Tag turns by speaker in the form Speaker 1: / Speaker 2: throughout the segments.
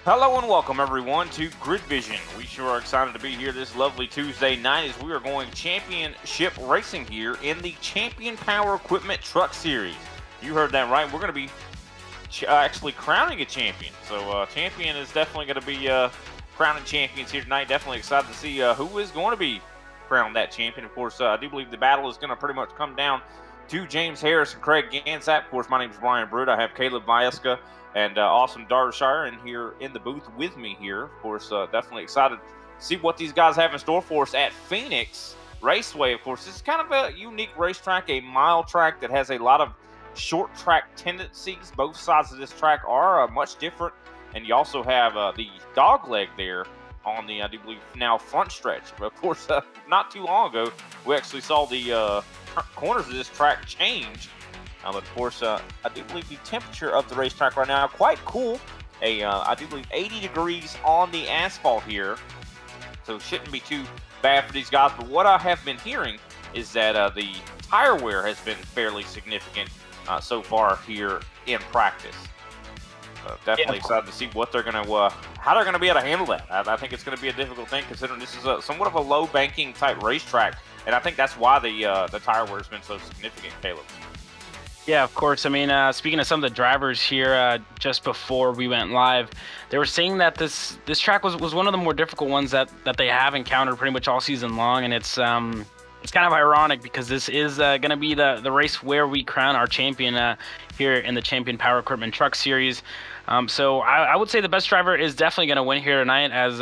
Speaker 1: Hello and welcome everyone to Grid Vision. We sure are excited to be here this lovely Tuesday night as we are going championship racing here in the Champion Power Equipment Truck Series. You heard that right. We're going to be actually crowning a champion. So champion is definitely going to be crowning champions here tonight. Definitely excited to see who is going to be crowned that champion. Of course, I do believe the battle is going to pretty much come down to James Harris and Craig Gansack. Of course, my name is Brian Brude. I have Caleb Vieska and awesome Darshire in here in the booth with me here. Of course, definitely excited to see what these guys have in store for us at Phoenix Raceway. Of course, this is kind of a unique racetrack, a mile track that has a lot of short track tendencies. Both sides of this track are much different, and you also have the dog leg there on the, I do believe, now front stretch. But of course, not too long ago, we actually saw the corners of this track change. But of course, I do believe the temperature of the racetrack right now quite cool. I do believe 80 degrees on the asphalt here, so it shouldn't be too bad for these guys. But what I have been hearing is that the tire wear has been fairly significant so far here in practice. Definitely excited to see what they're going to, how they're going to be able to handle that. I think it's going to be a difficult thing considering this is somewhat of a low banking type racetrack, and I think that's why the tire wear has been so significant, Caleb.
Speaker 2: Yeah, of course. I mean, speaking of some of the drivers here, just before we went live, they were saying that this track was one of the more difficult ones that they have encountered pretty much all season long, and it's kind of ironic because this is going to be the race where we crown our champion here in the Champion Power Equipment Truck Series. So I would say the best driver is definitely going to win here tonight, as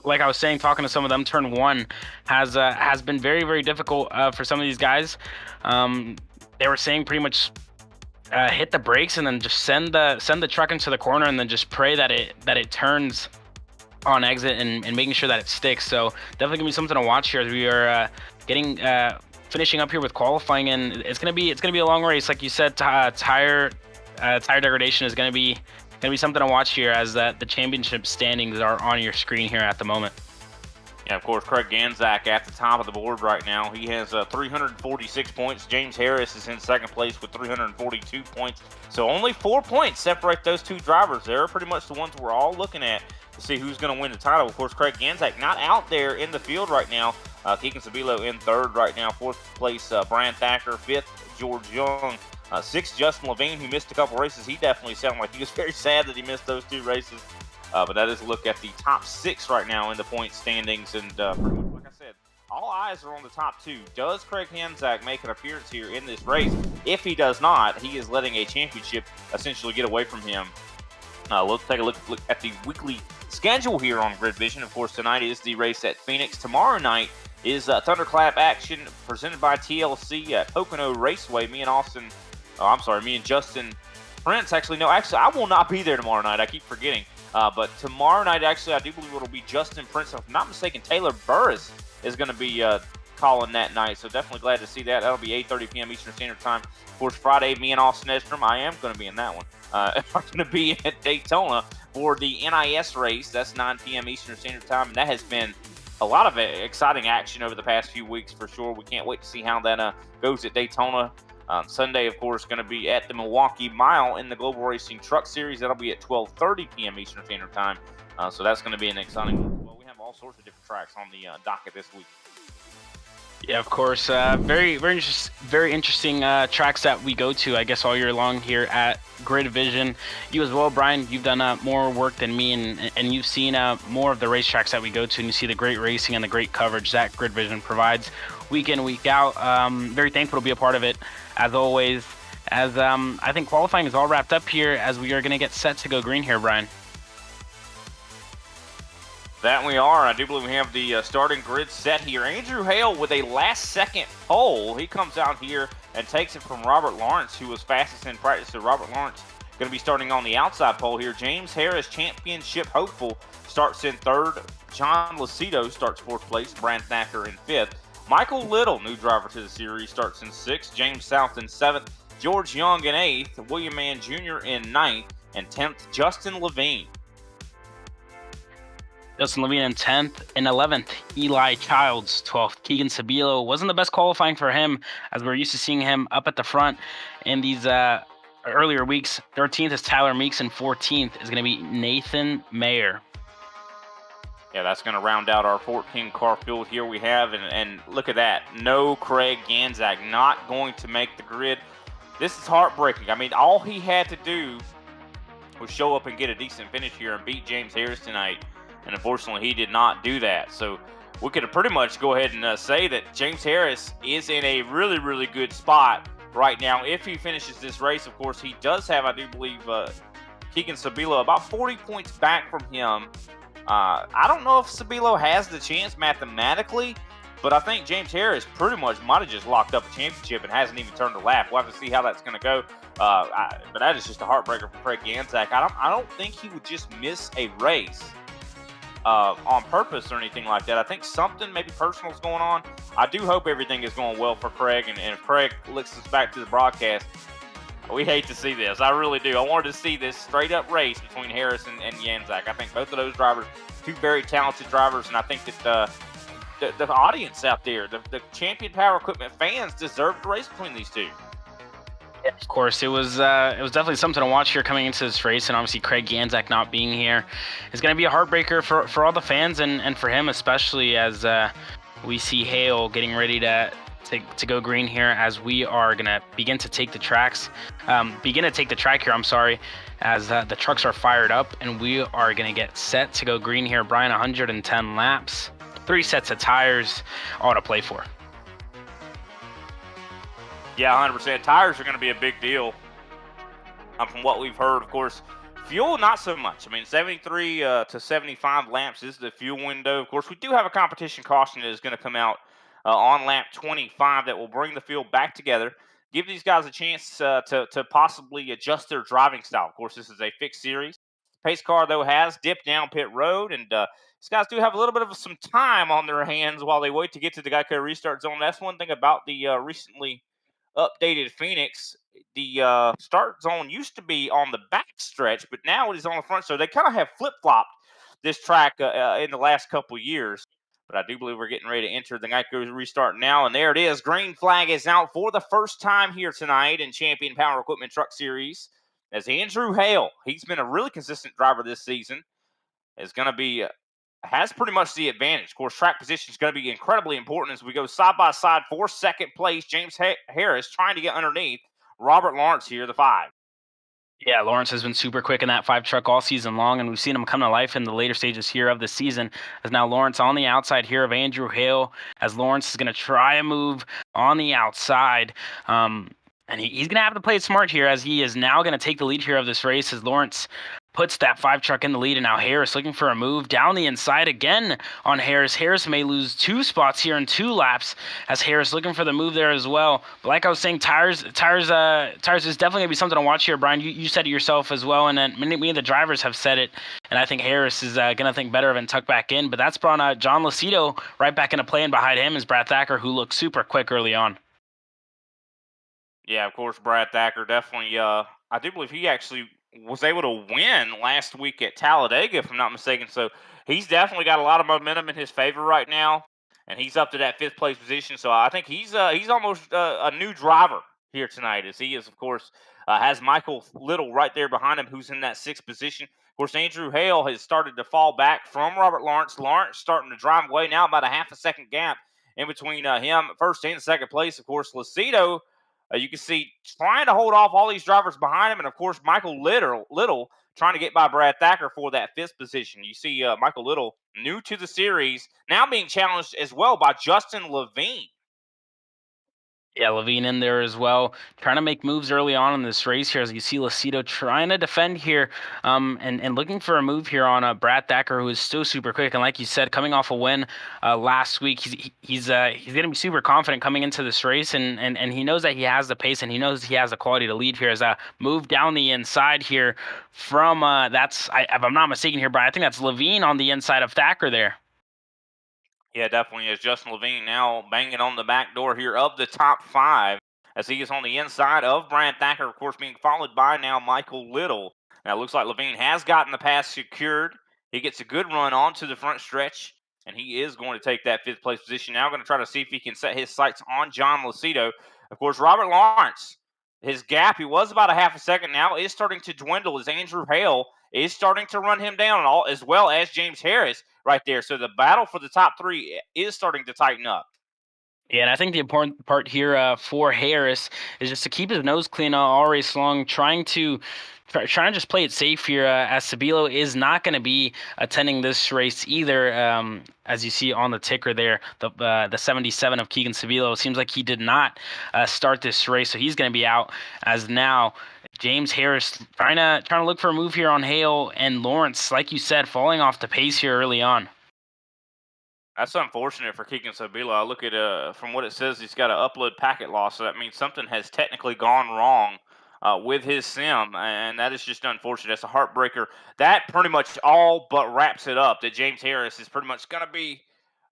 Speaker 2: like I was saying, talking to some of them, turn one has been very, very difficult for some of these guys. They were saying pretty much hit the brakes and then just send the truck into the corner and then just pray that it turns on exit and making sure that it sticks. So definitely gonna be something to watch here as we are finishing up here with qualifying, and it's gonna be a long race, like you said. Tire degradation is gonna be something to watch here, as the championship standings are on your screen here at the moment.
Speaker 1: Yeah, of course, Craig Gansack at the top of the board right now. He has 346 points. James Harris is in second place with 342 points. So only 4 points separate those two drivers. They're pretty much the ones we're all looking at to see who's going to win the title. Of course, Craig Gansack not out there in the field right now. Keegan Sabilo in third right now. Fourth place, Brian Thacker. Fifth, George Young. Sixth, Justin Levine, who missed a couple races. He definitely sounded like he was very sad that he missed those two races. But that is a look at the top six right now in the point standings. And pretty much, like I said, all eyes are on the top two. Does Craig Gansack make an appearance here in this race? If he does not, he is letting a championship essentially get away from him. Let's take a look at the weekly schedule here on Grid Vision. Of course, tonight is the race at Phoenix. Tomorrow night is Thunderclap action presented by TLC at Pocono Raceway. Me and Justin Prince. Actually, I will not be there tomorrow night. I keep forgetting. But tomorrow night, actually, I do believe it'll be Justin Prince. If I'm not mistaken, Taylor Burris is going to be calling that night. So definitely glad to see that. That'll be 8:30 p.m. Eastern Standard Time. Of course, Friday, me and Austin Edstrom, I am going to be in that one. I'm going to be at Daytona for the NIS race. That's 9 p.m. Eastern Standard Time. And that has been a lot of exciting action over the past few weeks for sure. We can't wait to see how that goes at Daytona. Sunday, of course, going to be at the Milwaukee Mile in the Global Racing Truck Series. That'll be at 12:30 p.m. Eastern Standard Time. So that's going to be an exciting one. Well, we have all sorts of different tracks on the docket this week.
Speaker 2: Yeah, of course. Very interesting tracks that we go to, I guess, all year long here at Grid Vision. You as well, Brian. You've done more work than me, and you've seen more of the racetracks that we go to, and you see the great racing and the great coverage that Grid Vision provides week in, week out. Very thankful to be a part of it, as always. As I think qualifying is all wrapped up here, as we are going to get set to go green here, Brian.
Speaker 1: That we are. I do believe we have the starting grid set here. Andrew Hale with a last-second pole. He comes out here and takes it from Robert Lawrence, who was fastest in practice. So Robert Lawrence going to be starting on the outside pole here. James Harris, championship hopeful, starts in third. John Lucido starts fourth place. Brad Thacker in fifth. Michael Little, new driver to the series, starts in sixth. James South in seventh. George Young in eighth. William Mann Jr. in ninth. And 10th, Justin Levine.
Speaker 2: Justin Levine in 10th. In 11th, Eli Childs, 12th. Keegan Sabilo wasn't the best qualifying for him, as we're used to seeing him up at the front in these earlier weeks. 13th is Tyler Meeks, and 14th is going to be Nathan Mayer.
Speaker 1: Yeah, that's going to round out our 14-car field here we have. And look at that. No Craig Ganzak, not going to make the grid. This is heartbreaking. I mean, all he had to do was show up and get a decent finish here and beat James Harris tonight. And unfortunately, he did not do that. So we could pretty much go ahead and say that James Harris is in a really, really good spot right now. If he finishes this race, of course, he does have, I do believe, Keegan Sabilo about 40 points back from him. I don't know if Sabilo has the chance mathematically, but I think James Harris pretty much might have just locked up a championship and hasn't even turned a lap. We'll have to see how that's going to go. But that is just a heartbreaker for Craig Ganzak. I don't think he would just miss a race on purpose or anything like that. I think something maybe personal is going on. I do hope everything is going well for Craig, and if Craig listens back to the broadcast, we hate to see this. I really do. I wanted to see this straight up race between Harris and Ganzak. I think both of those drivers, two very talented drivers, and I think that the audience out there, the Champion Power Equipment fans, deserve the race between these two.
Speaker 2: Yeah, of course, it was definitely something to watch here coming into this race, and obviously Craig Ganzak not being here is going to be a heartbreaker for all the fans and for him especially, as we see Hale getting ready to go green here, as we are going to begin to take the track here, as the trucks are fired up and we are going to get set to go green here. Brian, 110 laps, 3 sets of tires, all to play for.
Speaker 1: Yeah, 100%. Tires are going to be a big deal. From what we've heard, of course, fuel not so much. I mean, 73 to 75 laps is the fuel window. Of course, we do have a competition caution that is going to come out on lap 25 that will bring the field back together, give these guys a chance to possibly adjust their driving style. Of course, this is a fixed series. Pace car, though, has dipped down pit road, and these guys do have a little bit of some time on their hands while they wait to get to the Geico restart zone. That's one thing about the recently updated Phoenix. The start zone used to be on the back stretch, but now it is on the front. So they kind of have flip-flopped this track in the last couple years. But I do believe we're getting ready to enter the Geico restart now. And there it is. Green flag is out for the first time here tonight in Champion Power Equipment Truck Series. As Andrew Hale, he's been a really consistent driver this season, is going to be has pretty much the advantage. Of course, track position is going to be incredibly important as we go side by side for second place. James Harris trying to get underneath Robert Lawrence here, the 5.
Speaker 2: Yeah, Lawrence has been super quick in that 5 truck all season long, and we've seen him come to life in the later stages here of the season. As now Lawrence on the outside here of Andrew Hale, as Lawrence is going to try a move on the outside. And he's going to have to play it smart here, as he is now going to take the lead here of this race, as Lawrence puts that 5 truck in the lead, and now Harris looking for a move down the inside again on Harris. Harris may lose 2 spots here in 2 laps, as Harris looking for the move there as well. But like I was saying, tires is definitely going to be something to watch here, Brian. You said it yourself as well, and then many of the drivers have said it, and I think Harris is going to think better of it and tuck back in. But that's brought John Lucido right back into play, and behind him is Brad Thacker, who looked super quick early on.
Speaker 1: Yeah, of course, Brad Thacker definitely, I do believe he actually was able to win last week at Talladega, if I'm not mistaken. So he's definitely got a lot of momentum in his favor right now, and he's up to that 5th place position. So I think he's almost a new driver here tonight, as he is, of course, has Michael Little right there behind him, who's in that 6th position. Of course, Andrew Hale has started to fall back from Robert Lawrence. Lawrence starting to drive away now, about a half a second gap in between him, 1st and 2nd place. Of course, Lucido, you can see trying to hold off all these drivers behind him. And, of course, Michael Little trying to get by Brad Thacker for that 5th position. You see Michael Little, new to the series, now being challenged as well by Justin Levine.
Speaker 2: Yeah, Levine in there as well, trying to make moves early on in this race here. As you see, Lucido trying to defend here, and looking for a move here on Brad Thacker, who is still super quick. And like you said, coming off a win last week, he's going to be super confident coming into this race, and he knows that he has the pace, and he knows he has the quality to lead here. As a move down the inside here from if I'm not mistaken here, but I think that's Levine on the inside of Thacker there.
Speaker 1: Yeah, definitely is. Justin Levine now banging on the back door here of the top five as he is on the inside of Brad Thacker, of course, being followed by now Michael Little. Now, it looks like Levine has gotten the pass secured. He gets a good run onto the front stretch, and he is going to take that fifth place position. Now, going to try to see if he can set his sights on John Lucido. Of course, Robert Lawrence, his gap, he was about a half a second now, is starting to dwindle as Andrew Hale is starting to run him down, all as well as James Harris right there. So the battle for the top three is starting to tighten up.
Speaker 2: Yeah, and I think the important part here for Harris is just to keep his nose clean all race long, trying to just play it safe here. As Sabilo is not going to be attending this race either. As you see on the ticker there, the 77 of Keegan Sabilo seems like he did not start this race, so he's going to be out. As now James Harris trying to look for a move here on Hale, and Lawrence, like you said, falling off the pace here early on.
Speaker 1: That's unfortunate for Keegan Sabila. I look at from what it says, he's got an upload packet loss, so that means something has technically gone wrong with his sim, and that is just unfortunate. That's a heartbreaker. That pretty much all but wraps it up. That James Harris is pretty much going to be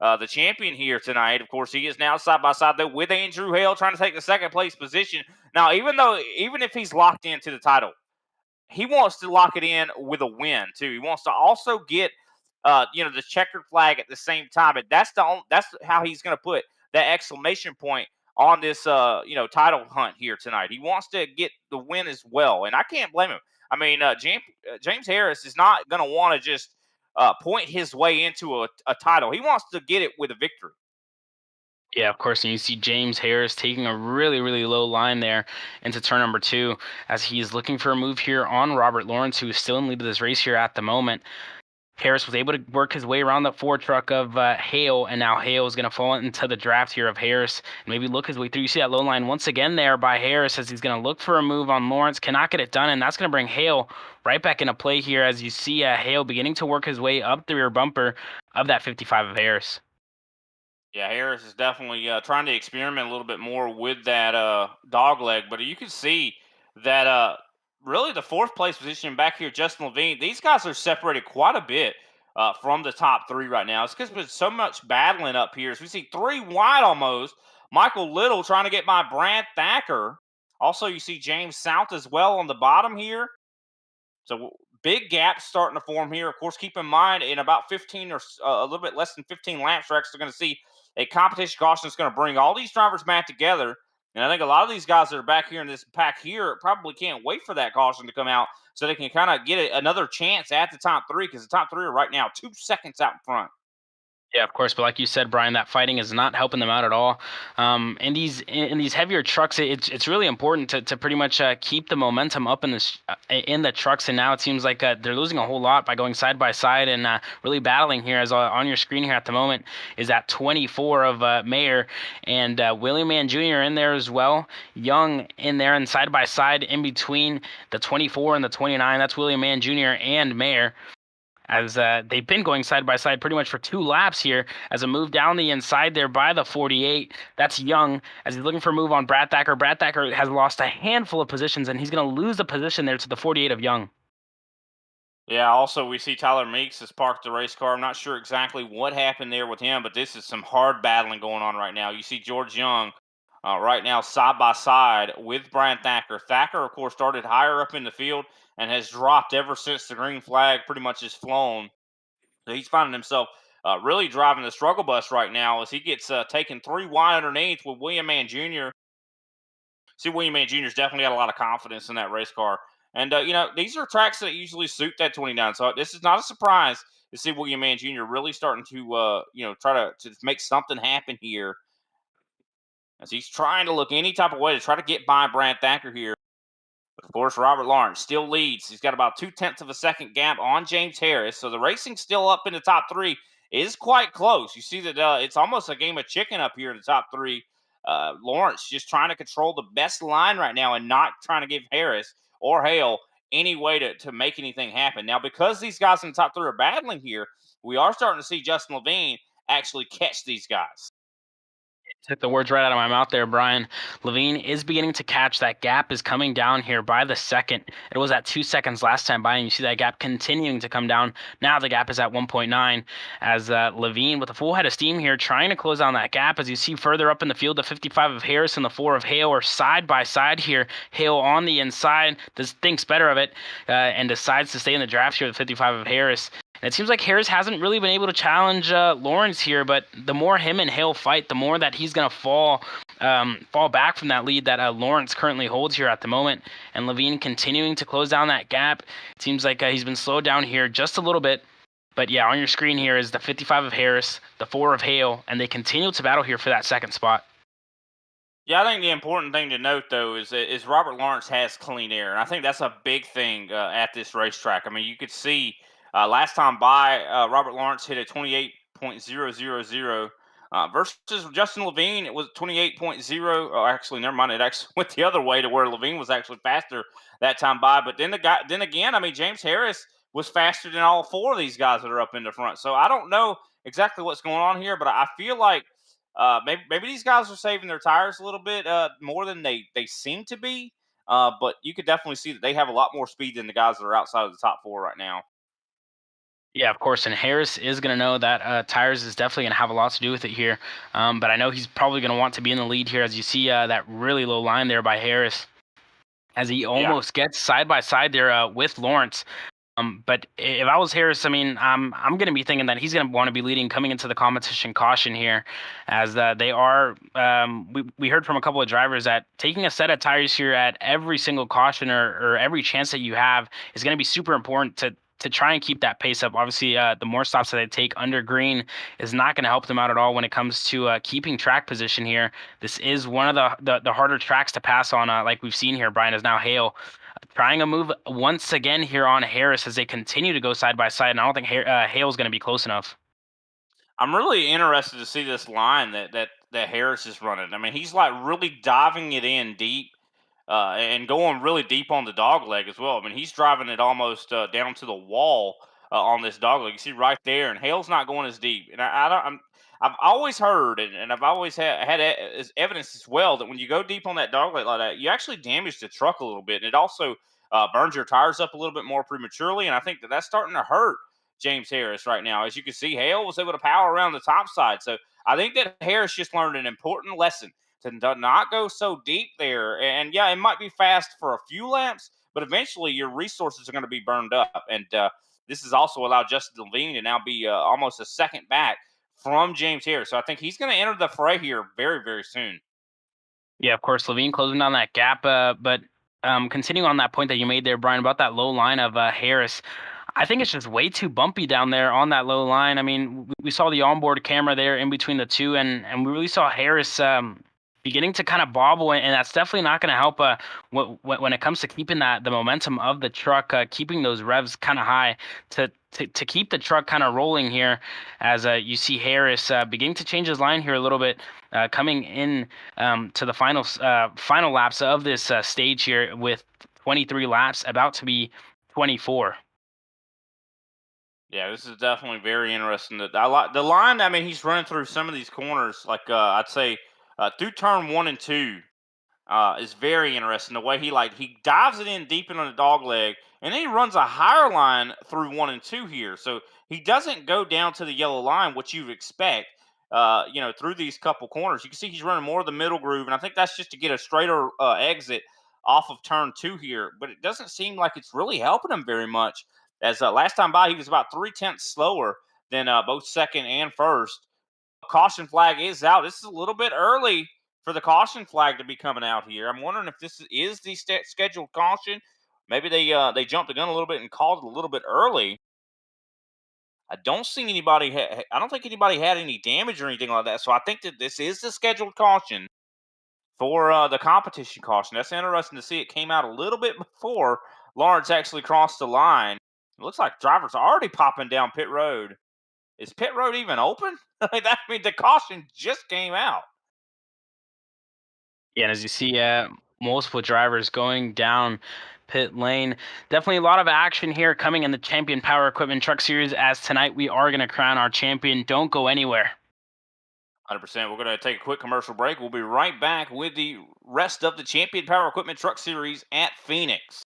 Speaker 1: the champion here tonight. Of course, he is now side by side there with Andrew Hale trying to take the second place position. Now, even if he's locked into the title, he wants to lock it in with a win too. He wants to also get the checkered flag at the same time, and that's how he's going to put that exclamation point on this title hunt here tonight. He wants to get the win as well, and I can't blame him. I mean, James Harris is not going to want to just point his way into a title. He wants to get it with a victory.
Speaker 2: Yeah, of course. And you see James Harris taking a really, really low line there into turn number two as he's looking for a move here on Robert Lawrence, who is still in lead of this race here at the moment. Harris was able to work his way around the Ford truck of Hale, and now Hale is going to fall into the draft here of Harris and maybe look his way through. You see that low line once again there by Harris as he's going to look for a move on Lawrence, cannot get it done, and that's going to bring Hale right back into play here as you see Hale beginning to work his way up the rear bumper of that 55 of Harris.
Speaker 1: Yeah, Harris is definitely trying to experiment a little bit more with that dog leg, but you can see that really the fourth place position back here, Justin Levine, these guys are separated quite a bit from the top three right now. It's because there's so much battling up here. So we see three wide almost. Michael Little trying to get by Brad Thacker. Also, you see James South as well on the bottom here. So big gaps starting to form here. Of course, keep in mind in about 15 or a little bit less than 15 laps, Rex, they're going to see a competition caution that's going to bring all these drivers back together. And I think a lot of these guys that are back here in this pack here probably can't wait for that caution to come out so they can kind of get another chance at the top three because the top three are right now 2 seconds out in front.
Speaker 2: Yeah, of course, but like you said, Brian, that fighting is not helping them out at all. In these heavier trucks, it's really important to pretty much keep the momentum up in the trucks. And now it seems like they're losing a whole lot by going side by side and really battling here. As on your screen here at the moment is that 24 of Mayer and William Mann Jr. in there as well. Young in there and side by side in between the 24 and the 29. That's William Mann Jr. and Mayer as they've been going side by side pretty much for 2 laps here as a move down the inside there by the 48. That's Young as he's looking for a move on Brad Thacker. Brad Thacker has lost a handful of positions, and he's going to lose the position there to the 48 of Young.
Speaker 1: Yeah, also we see Tyler Meeks has parked the race car. I'm not sure exactly what happened there with him, but this is some hard battling going on right now. You see George Young right now side by side with Brian Thacker. Thacker, of course, started higher up in the field and has dropped ever since the green flag pretty much has flown. So he's finding himself really driving the struggle bus right now as he gets taken three wide underneath with William Mann Jr. See, William Mann Jr.'s definitely got a lot of confidence in that race car. And, these are tracks that usually suit that 29. So this is not a surprise to see William Mann Jr. really starting to, try to make something happen here as he's trying to look any type of way to try to get by Brad Thacker here. But of course, Robert Lawrence still leads. He's got about 2/10 of a second gap on James Harris. So the racing still up in the top three is quite close. You see that it's almost a game of chicken up here in the top three. Lawrence just trying to control the best line right now and not trying to give Harris or Hale any way to make anything happen. Now, because these guys in the top three are battling here, we are starting to see Justin Levine actually catch these guys.
Speaker 2: Took the words right out of my mouth there, Brian. Levine is beginning to catch. That gap is coming down here by the second. It was at 2 seconds last time by, and you see that gap continuing to come down. Now the gap is at 1.9 as Levine with a full head of steam here trying to close down that gap. As you see further up in the field, the 55 of Harris and the 4 of Hale are side by side here. Hale on the inside thinks better of it and decides to stay in the draft here with 55 of Harris. And it seems like Harris hasn't really been able to challenge Lawrence here, but the more him and Hale fight, the more that he's going to fall back from that lead that Lawrence currently holds here at the moment. And Levine continuing to close down that gap. It seems like he's been slowed down here just a little bit. But yeah, on your screen here is the 55 of Harris, the 4 of Hale, and they continue to battle here for that second spot.
Speaker 1: Yeah, I think the important thing to note though is Robert Lawrence has clean air, and I think that's a big thing at this racetrack. I mean, you could see last time by Robert Lawrence hit a 28.000 versus Justin Levine. It was 28.0. Oh, actually, never mind. It actually went the other way to where Levine was actually faster that time by. But then again, I mean, James Harris was faster than all four of these guys that are up in the front. So I don't know exactly what's going on here, but I feel like maybe these guys are saving their tires a little bit more than they seem to be. But you could definitely see that they have a lot more speed than the guys that are outside of the top four right now.
Speaker 2: Yeah, of course. And Harris is going to know that tires is definitely going to have a lot to do with it here. But I know he's probably going to want to be in the lead here as you see that really low line there by Harris as he
Speaker 1: Yeah.
Speaker 2: almost gets side by side there with Lawrence. But if I was Harris, I mean, I'm going to be thinking that he's going to want to be leading coming into the competition caution here, as they are. We heard from a couple of drivers that taking a set of tires here at every single caution or every chance that you have is going to be super important to try and keep that pace up. Obviously, the more stops that they take under green is not going to help them out at all when it comes to keeping track position here. This is one of the harder tracks to pass on, like we've seen here. Brian is now Hale trying a move once again here on Harris as they continue to go side by side. And I don't think Hale's going to be close enough.
Speaker 1: I'm really interested to see this line that Harris is running. I mean, he's like really diving it in deep and going really deep on the dog leg as well. I mean, he's driving it almost down to the wall on this dog leg. You see right there, and Hale's not going as deep. And I don't. I've always heard, and I've always had evidence as well that when you go deep on that dog leg like that, you actually damage the truck a little bit, and it also burns your tires up a little bit more prematurely. And I think that that's starting to hurt James Harris right now. As you can see, Hale was able to power around the top side. So I think that Harris just learned an important lesson to not go so deep there. And yeah, it might be fast for a few laps, but eventually your resources are going to be burned up. And this has also allowed Justin Levine to now be almost a second back from James Harris. So I think he's going to enter the fray here very, very soon.
Speaker 2: Yeah, of course, Levine closing down that gap. But continuing on that point that you made there, Brian, about that low line of Harris. I think it's just way too bumpy down there on that low line. I mean, we saw the onboard camera there in between the two, and we really saw Harris beginning to kind of bobble, and that's definitely not going to help when it comes to keeping the momentum of the truck, keeping those revs kind of high to keep the truck kind of rolling here. As you see Harris beginning to change his line here a little bit, coming in to the final laps of this stage here with 23 laps, about to be 24.
Speaker 1: Yeah, this is definitely very interesting. That I like the line. I mean, he's running through some of these corners, like I'd say through turn one and two. Is very interesting. The way he dives it in deep into the dog leg, and then he runs a higher line through one and two here. So he doesn't go down to the yellow line, which you'd expect. Through these couple corners, you can see he's running more of the middle groove, and I think that's just to get a straighter exit off of turn two here. But it doesn't seem like it's really helping him very much. As last time by, he was about 3/10 slower than both second and first. Caution flag is out. This is a little bit early for the caution flag to be coming out here. I'm wondering if this is the scheduled caution. Maybe they jumped the gun a little bit and called it a little bit early. I don't see anybody. I don't think anybody had any damage or anything like that. So I think that this is the scheduled caution for the competition caution. That's interesting to see. It came out a little bit before Lawrence actually crossed the line. It looks like drivers are already popping down pit road. Is pit road even open? I mean, the caution just came out.
Speaker 2: Yeah, and as you see, multiple drivers going down pit lane. Definitely a lot of action here coming in the Champion Power Equipment Truck Series. As tonight we are going to crown our champion. Don't go anywhere.
Speaker 1: 100%. We're going to take a quick commercial break. We'll be right back with the rest of the Champion Power Equipment Truck Series at Phoenix.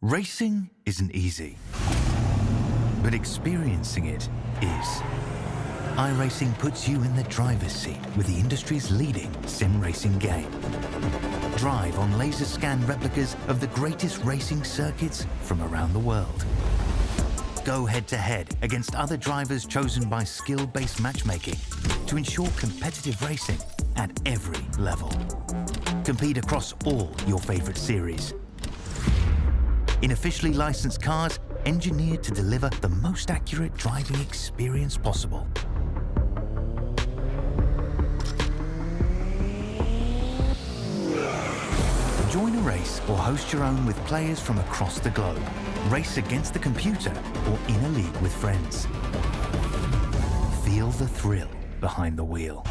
Speaker 3: Racing isn't easy, but experiencing it is. iRacing puts you in the driver's seat with the industry's leading sim racing game. Drive on laser scan replicas of the greatest racing circuits from around the world. Go head-to-head against other drivers chosen by skill-based matchmaking to ensure competitive racing at every level. Compete across all your favorite series. In officially licensed cars, engineered to deliver the most accurate driving experience possible. Join a race or host your own with players from across the globe. Race against the computer or in a league with friends. Feel the thrill behind the wheel.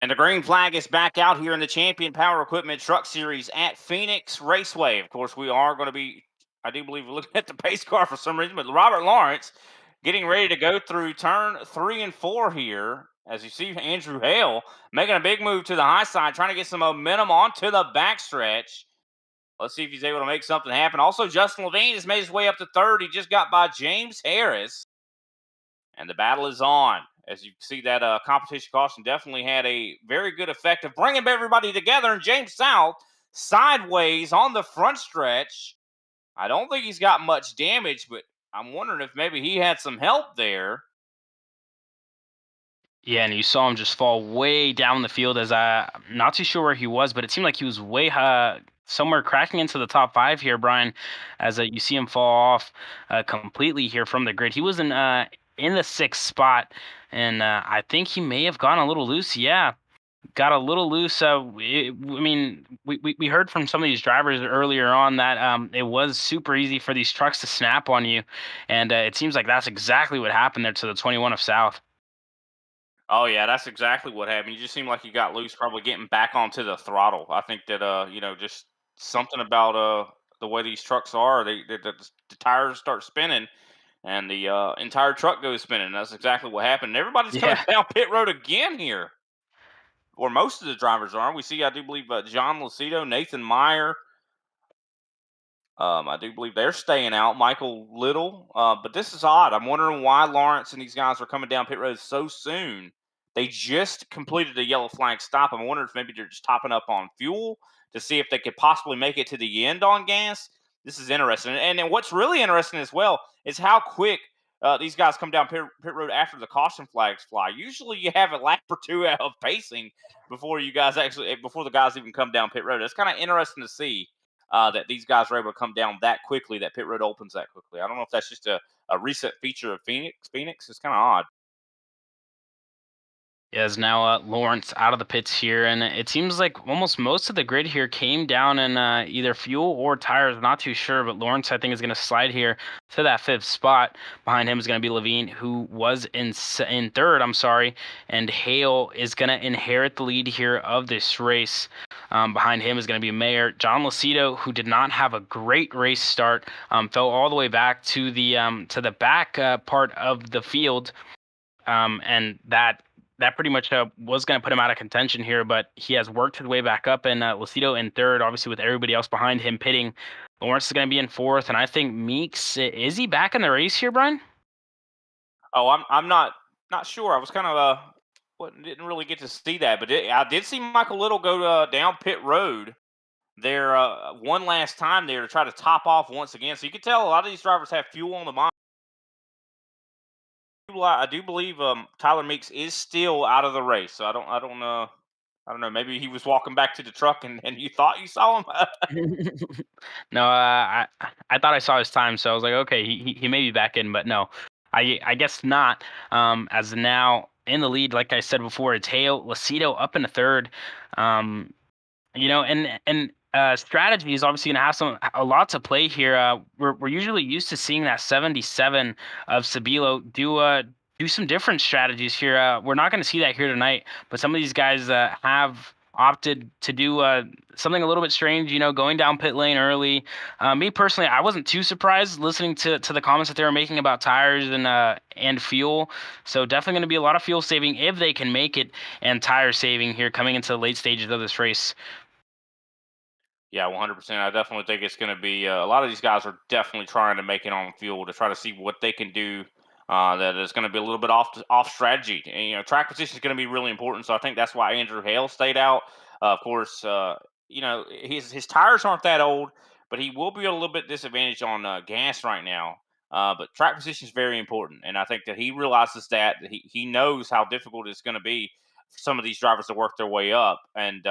Speaker 1: And the green flag is back out here in the Champion Power Equipment Truck Series at Phoenix Raceway. Of course, we are going to be, I do believe, looking at the pace car for some reason, but Robert Lawrence getting ready to go through turn 3 and 4 here. As you see, Andrew Hale making a big move to the high side, trying to get some momentum onto the backstretch. Let's see if he's able to make something happen. Also, Justin Levine has made his way up to third. He just got by James Harris. And the battle is on. As you see, that competition caution definitely had a very good effect of bringing everybody together. And James South sideways on the front stretch. I don't think he's got much damage, but I'm wondering if maybe he had some help there.
Speaker 2: Yeah, and you saw him just fall way down the field. I'm not too sure where he was, but it seemed like he was way somewhere cracking into the top five here, Brian. As you see him fall off completely here from the grid. He was in the sixth spot, and I think he may have gone a little loose. Yeah, got a little loose. I mean, we heard from some of these drivers earlier on that it was super easy for these trucks to snap on you, and it seems like that's exactly what happened there to the 21 of South.
Speaker 1: Oh yeah, that's exactly what happened. You just seemed like he got loose, probably getting back onto the throttle. I think that just something about the way these trucks are, the tires start spinning and the entire truck goes spinning. That's exactly what happened. And everybody's coming
Speaker 2: Yeah.
Speaker 1: down pit road again here, or most of the drivers are. We see, I do believe, John Lucido, Nathan Meyer. I do believe they're staying out. Michael Little, but this is odd. I'm wondering why Lawrence and these guys are coming down pit road so soon. They just completed a yellow flag stop. I'm wondering if maybe they're just topping up on fuel to see if they could possibly make it to the end on gas. This is interesting. And then what's really interesting as well is how quick these guys come down pit road after the caution flags fly. Usually you have a lap or two of pacing before before the guys even come down pit road. It's kind of interesting to see that these guys are able to come down that quickly, that pit road opens that quickly. I don't know if that's just a recent feature of Phoenix. Phoenix is kind of odd.
Speaker 2: Is now Lawrence out of the pits here, and it seems like almost most of the grid here came down in either fuel or tires. Not too sure, but Lawrence I think is going to slide here to that fifth spot. Behind him is going to be Levine, who was in third. I'm sorry, and Hale is going to inherit the lead here of this race. Behind him is going to be Mayer. John Lucido, who did not have a great race start, fell all the way back to the back part of the field, and that pretty much was going to put him out of contention here. But he has worked his way back up, and Lucido in third, obviously with everybody else behind him pitting. Lawrence is going to be in fourth, and I think Meeks, is he back in the race here, Brian?
Speaker 1: Oh, I'm not sure. I was kind of didn't really get to see that, but I did see Michael Little go down pit road there one last time there to try to top off once again. So you can tell a lot of these drivers have fuel on the mind. I do believe Tyler Meeks is still out of the race. So I don't know. Maybe he was walking back to the truck and you thought you saw him.
Speaker 2: No, I thought I saw his time, so I was like, okay, he may be back in, but no, I guess not. As now in the lead, like I said before, it's Hale Lucido up in the third. And strategy is obviously going to have a lot to play here. We're usually used to seeing that 77 of Sabilo do some different strategies here. We're not going to see that here tonight, but some of these guys have opted to do something a little bit strange, going down pit lane early. Me personally, I wasn't too surprised listening to the comments that they were making about tires and fuel. So definitely going to be a lot of fuel saving if they can make it, and tire saving here coming into the late stages of this race.
Speaker 1: Yeah, 100%. I definitely think it's going to be a lot of these guys are definitely trying to make it on fuel to try to see what they can do. That is going to be a little bit off strategy. And, track position is going to be really important. So I think that's why Andrew Hale stayed out. Of course, his tires aren't that old, but he will be a little bit disadvantaged on gas right now. But track position is very important, and I think that he realizes that he knows how difficult it's going to be for some of these drivers to work their way up. And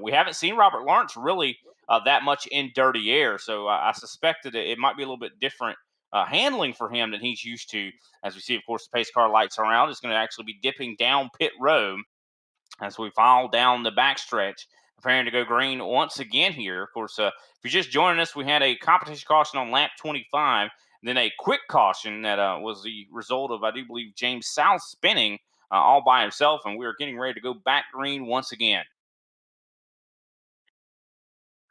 Speaker 1: we haven't seen Robert Lawrence really that much in dirty air. So I suspect that it might be a little bit different handling for him than he's used to. As we see, of course, the pace car lights are out. It's going to actually be dipping down pit road as we file down the backstretch, preparing to go green once again here. Of course, if you're just joining us, we had a competition caution on lap 25, then a quick caution that was the result of, I do believe, James South spinning all by himself, and we are getting ready to go back green once again.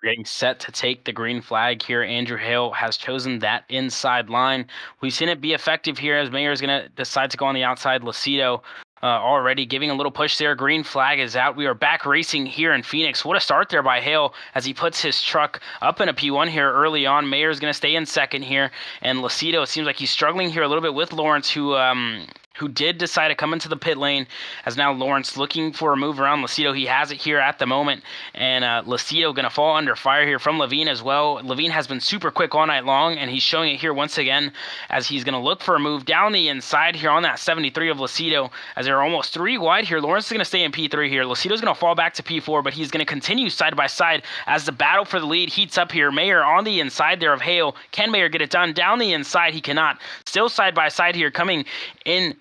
Speaker 2: Getting set to take the green flag here. Andrew Hale has chosen that inside line. We've seen it be effective here as Mayer is going to decide to go on the outside. Lucido already giving a little push there. Green flag is out. We are back racing here in Phoenix. What a start there by Hale as he puts his truck up in a P1 here early on. Mayer is going to stay in second here. And Lucido, it seems like he's struggling here a little bit with Lawrence, who did decide to come into the pit lane, as now Lawrence looking for a move around Lucido. He has it here at the moment, and Lucido going to fall under fire here from Levine as well. Levine has been super quick all night long, and he's showing it here once again as he's going to look for a move down the inside here on that 73 of Lucido, as they're almost three wide here. Lawrence is going to stay in P3 here. Lucido's going to fall back to P4, but he's going to continue side by side as the battle for the lead heats up here. Mayer on the inside there of Hale. Can Mayer get it done? Down the inside, he cannot. Still side by side here, coming in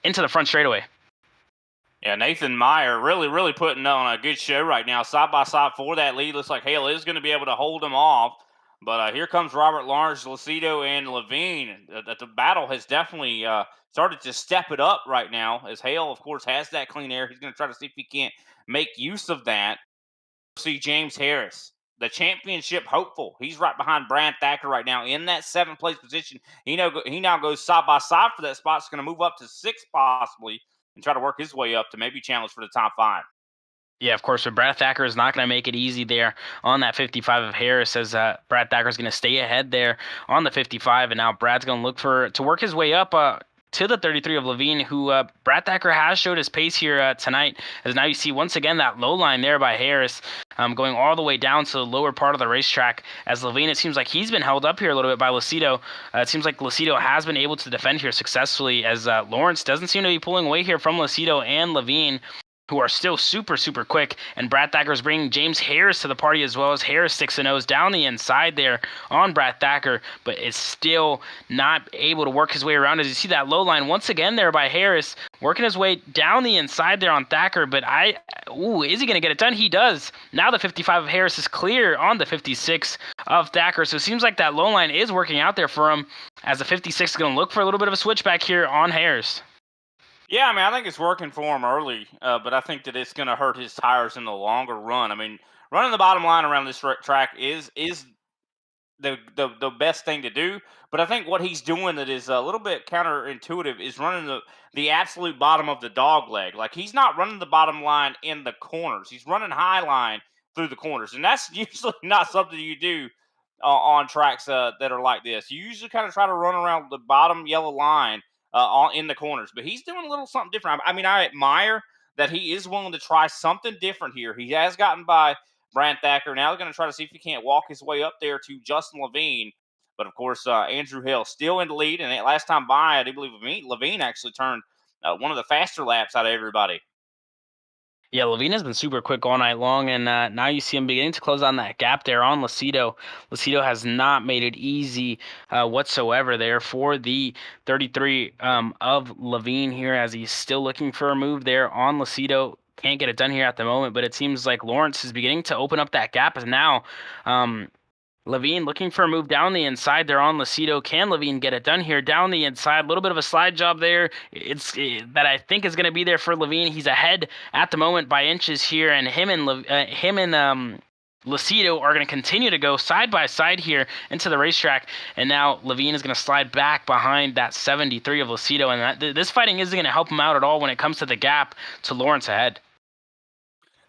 Speaker 2: into the front straightaway.
Speaker 1: Yeah, Nathan Meyer really putting on a good show right now. Side by side for that lead. Looks like Hale is going to be able to hold him off. But here comes Robert Lawrence, Lucido, and Levine. The battle has definitely started to step it up right now, as Hale, of course, has that clean air. He's going to try to see if he can't make use of that. See James Harris, the championship hopeful. He's right behind Brad Thacker right now in that 7th place position. He now goes side by side for that spot. It's going to move up to 6th possibly and try to work his way up to maybe challenge for the top 5.
Speaker 2: Yeah, of course, but Brad Thacker is not going to make it easy there on that 55 of Harris, as Brad Thacker is going to stay ahead there on the 55, and now Brad's going to look to work his way up to the 33 of Levine, who Brad Thacker has showed his pace here tonight, as now you see once again that low line there by Harris going all the way down to the lower part of the racetrack, as Levine, it seems like he's been held up here a little bit by Lucido. It seems like Lucido has been able to defend here successfully, as Lawrence doesn't seem to be pulling away here from Lucido and Levine, who are still super quick, and Brad Thacker is bringing James Harris to the party, as well as Harris sticks a nose down the inside there on Brad Thacker, but is still not able to work his way around, as you see that low line once again there by Harris, working his way down the inside there on Thacker, but is he going to get it done? He does. Now the 55 of Harris is clear on the 56 of Thacker, so it seems like that low line is working out there for him, as the 56 is going to look for a little bit of a switchback here on Harris.
Speaker 1: Yeah, I mean, I think it's working for him early, but I think that it's going to hurt his tires in the longer run. I mean, running the bottom line around this track is the best thing to do. But I think what he's doing that is a little bit counterintuitive is running the absolute bottom of the dog leg. Like he's not running the bottom line in the corners. He's running high line through the corners, and that's usually not something you do on tracks that are like this. You usually kind of try to run around the bottom yellow line in the corners, but he's doing a little something different. I mean, I admire that he is willing to try something different here. He has gotten by Brant Thacker. Now they're going to try to see if he can't walk his way up there to Justin Levine. But of course, Andrew Hill still in the lead. And last time by, I do believe Levine actually turned one of the faster laps out of everybody.
Speaker 2: Yeah, Levine has been super quick all night long, and now you see him beginning to close on that gap there on Lucido. Lucido has not made it easy whatsoever there for the 33 of Levine here, as he's still looking for a move there on Lucido. Can't get it done here at the moment, but it seems like Lawrence is beginning to open up that gap as now. Levine looking for a move down the inside there on Lucido. Can Levine get it done here down the inside? A little bit of a slide job there. That I think is going to be there for Levine. He's ahead at the moment by inches here, and him and Lucido are going to continue to go side by side here into the racetrack. And now Levine is going to slide back behind that 73 of Lucido, and this fighting isn't going to help him out at all when it comes to the gap to Lawrence ahead.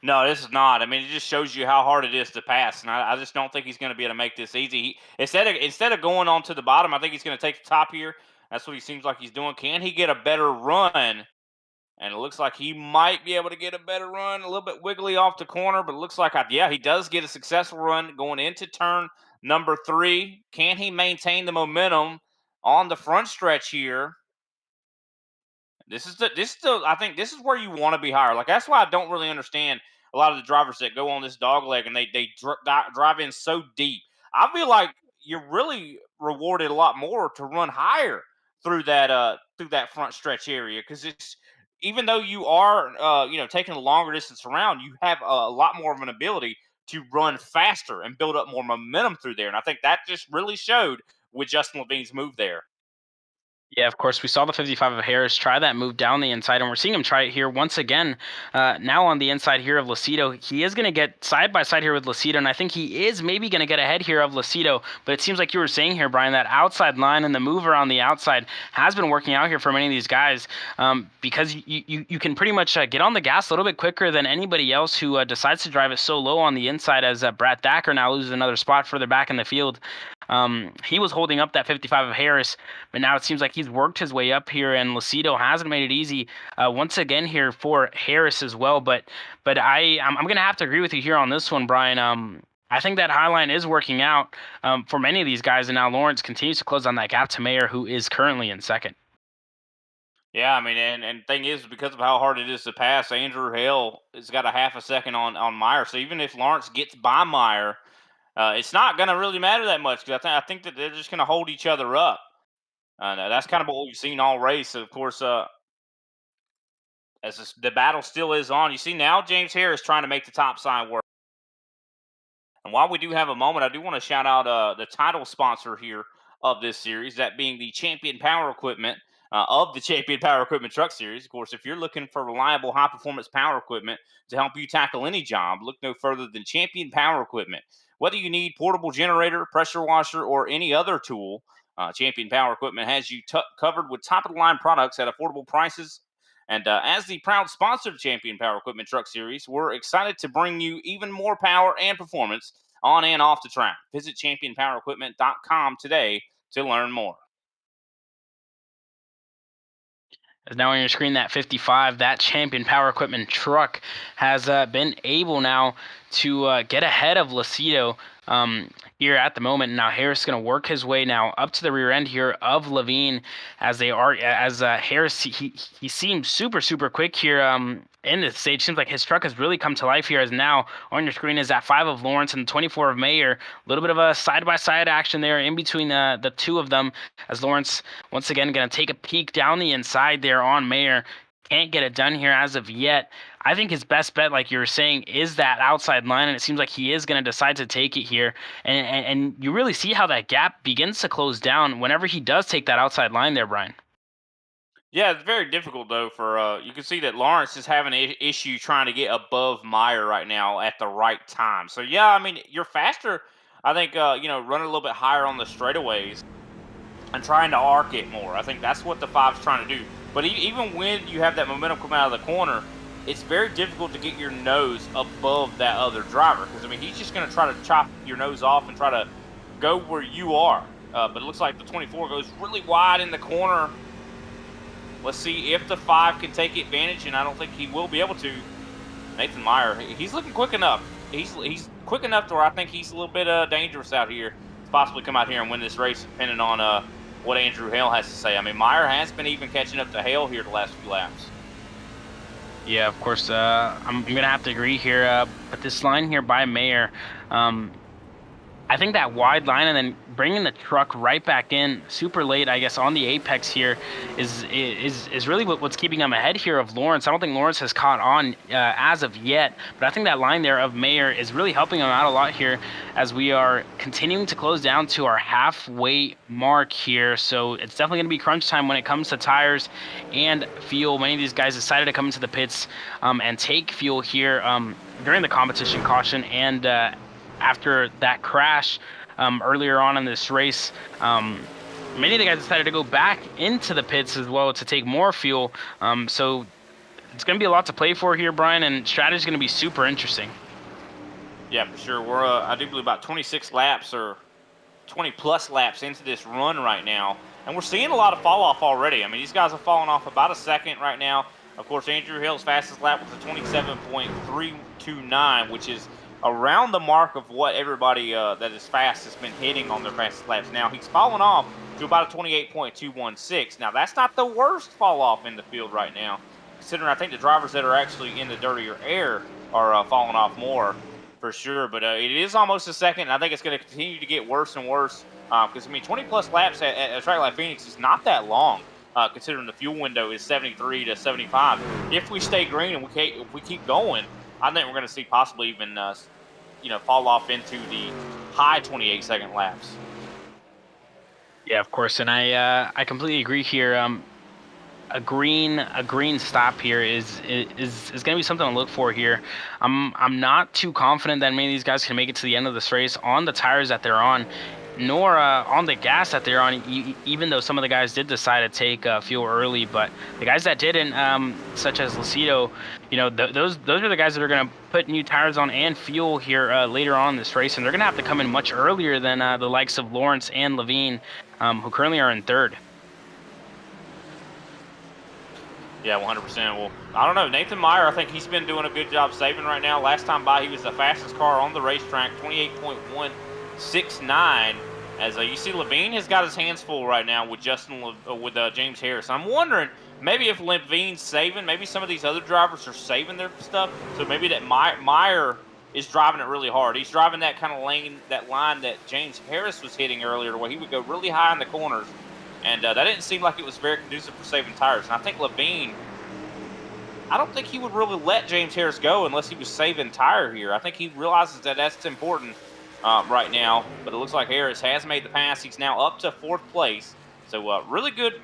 Speaker 1: No, this is not. I mean, it just shows you how hard it is to pass, and I just don't think he's going to be able to make this easy. Instead of going on to the bottom, I think he's going to take the top here. That's what he seems like he's doing. Can he get a better run? And it looks like he might be able to get a better run, a little bit wiggly off the corner, but it looks like, yeah, he does get a successful run going into turn number 3. Can he maintain the momentum on the front stretch here? This is the I think this is where you want to be higher. Like that's why I don't really understand a lot of the drivers that go on this dog leg and they drive in so deep. I feel like you're really rewarded a lot more to run higher through that front stretch area because it's even though you are taking a longer distance around, you have a lot more of an ability to run faster and build up more momentum through there. And I think that just really showed with Justin Levine's move there.
Speaker 2: Yeah, of course, we saw the 55 of Harris try that move down the inside, and we're seeing him try it here once again. Now on the inside here of Lucido, he is going to get side by side here with Lucido, and I think he is maybe going to get ahead here of Lucido. But it seems like you were saying here, Brian, that outside line and the mover on the outside has been working out here for many of these guys because you can pretty much get on the gas a little bit quicker than anybody else who decides to drive it so low on the inside as Brad Thacker now loses another spot further back in the field. He was holding up that 55 of Harris, but now it seems like he's worked his way up here, and Lucido hasn't made it easy once again here for Harris as well. But I'm gonna have to agree with you here on this one, Brian. I think that high line is working out for many of these guys, and now Lawrence continues to close on that gap to Mayer, who is currently in second.
Speaker 1: Yeah, I mean, and thing is, because of how hard it is to pass, Andrew Hill has got a half a second on Meyer. So even if Lawrence gets by Meyer, it's not going to really matter that much because I think that they're just going to hold each other up. That's kind of what we've seen all race. Of course, the battle still is on. You see now James Harris trying to make the top side work. And while we do have a moment, I do want to shout out the title sponsor here of this series, that being the Champion Power Equipment of the Champion Power Equipment Truck Series. Of course, if you're looking for reliable, high-performance power equipment to help you tackle any job, look no further than Champion Power Equipment. Whether you need portable generator, pressure washer, or any other tool, Champion Power Equipment has you covered with top-of-the-line products at affordable prices. And as the proud sponsor of Champion Power Equipment Truck Series, we're excited to bring you even more power and performance on and off the track. Visit championpowerequipment.com today to learn more.
Speaker 2: As now on your screen, that 55, that Champion Power Equipment truck has been able now to get ahead of Lucido here at the moment. Now Harris is going to work his way now up to the rear end here of Levine as Harris, he seems super quick here in this stage. Seems like his truck has really come to life here, as now on your screen is that 5 of Lawrence and the 24 of Mayer. A little bit of a side-by-side action there in between the two of them, as Lawrence once again going to take a peek down the inside there on Mayer. Can't get it done here as of yet. I think his best bet, like you were saying, is that outside line, and it seems like he is going to decide to take it here. And you really see how that gap begins to close down whenever he does take that outside line there, Brian.
Speaker 1: Yeah, it's very difficult though. For you can see that Lawrence is having an issue trying to get above Meyer right now at the right time. So yeah, I mean you're faster. I think running a little bit higher on the straightaways and trying to arc it more. I think that's what the five's trying to do. But even when you have that momentum come out of the corner, it's very difficult to get your nose above that other driver because I mean he's just going to try to chop your nose off and try to go where you are. But it looks like the 24 goes really wide in the corner. Let's see if the 5 can take advantage, and I don't think he will be able to. Nathan Meyer, he's looking quick enough. He's quick enough to where I think he's a little bit dangerous out here to possibly come out here and win this race, depending on what Andrew Hale has to say. I mean, Meyer has been even catching up to Hale here the last few laps.
Speaker 2: Yeah, of course. I'm gonna have to agree here. But this line here by Mayer, I think that wide line and then bringing the truck right back in super late, I guess, on the apex here is really what's keeping him ahead here of Lawrence. I don't think Lawrence has caught on as of yet, but I think that line there of Mayer is really helping him out a lot here as we are continuing to close down to our halfway mark here. So it's definitely going to be crunch time when it comes to tires and fuel. Many of these guys decided to come into the pits and take fuel here during the competition caution and after that crash earlier on in this race, many of the guys decided to go back into the pits as well to take more fuel. So it's going to be a lot to play for here, Brian, and strategy is going to be super interesting.
Speaker 1: Yeah, for sure. We're, I do believe, about 26 laps or 20-plus laps into this run right now, and we're seeing a lot of fall-off already. I mean, these guys are falling off about a second right now. Of course, Andrew Hill's fastest lap was a 27.329, which is around the mark of what everybody that is fast has been hitting on their fastest laps. Now, he's fallen off to about a 28.216. Now, that's not the worst fall off in the field right now, considering I think the drivers that are actually in the dirtier air are falling off more for sure. But it is almost a second, and I think it's going to continue to get worse and worse because, I mean, 20-plus laps at a track like Phoenix is not that long. Considering the fuel window is 73 to 75. If we stay green and if we keep going, I think we're going to see possibly even, fall off into the high 28-second laps.
Speaker 2: Yeah, of course, and I completely agree here. A green stop here is going to be something to look for here. I'm not too confident that many of these guys can make it to the end of this race on the tires that they're on, nor on the gas that they're on, even though some of the guys did decide to take fuel early. But the guys that didn't, such as Lucido, those are the guys that are going to put new tires on and fuel here later on in this race, and they're going to have to come in much earlier than the likes of Lawrence and Levine, who currently are in third.
Speaker 1: Yeah, 100%. Well, I don't know. Nathan Meyer, I think he's been doing a good job saving right now. Last time by, he was the fastest car on the racetrack, 28.169. As you see, Levine has got his hands full right now with James Harris. I'm wondering, maybe if Levine's saving, maybe some of these other drivers are saving their stuff. So maybe that Meyer is driving it really hard. He's driving that kind of lane, that line that James Harris was hitting earlier, where he would go really high in the corners. And that didn't seem like it was very conducive for saving tires. And I think Levine, I don't think he would really let James Harris go unless he was saving tire here. I think he realizes that that's important right now. But it looks like Harris has made the pass. He's now up to 4th place. So really good,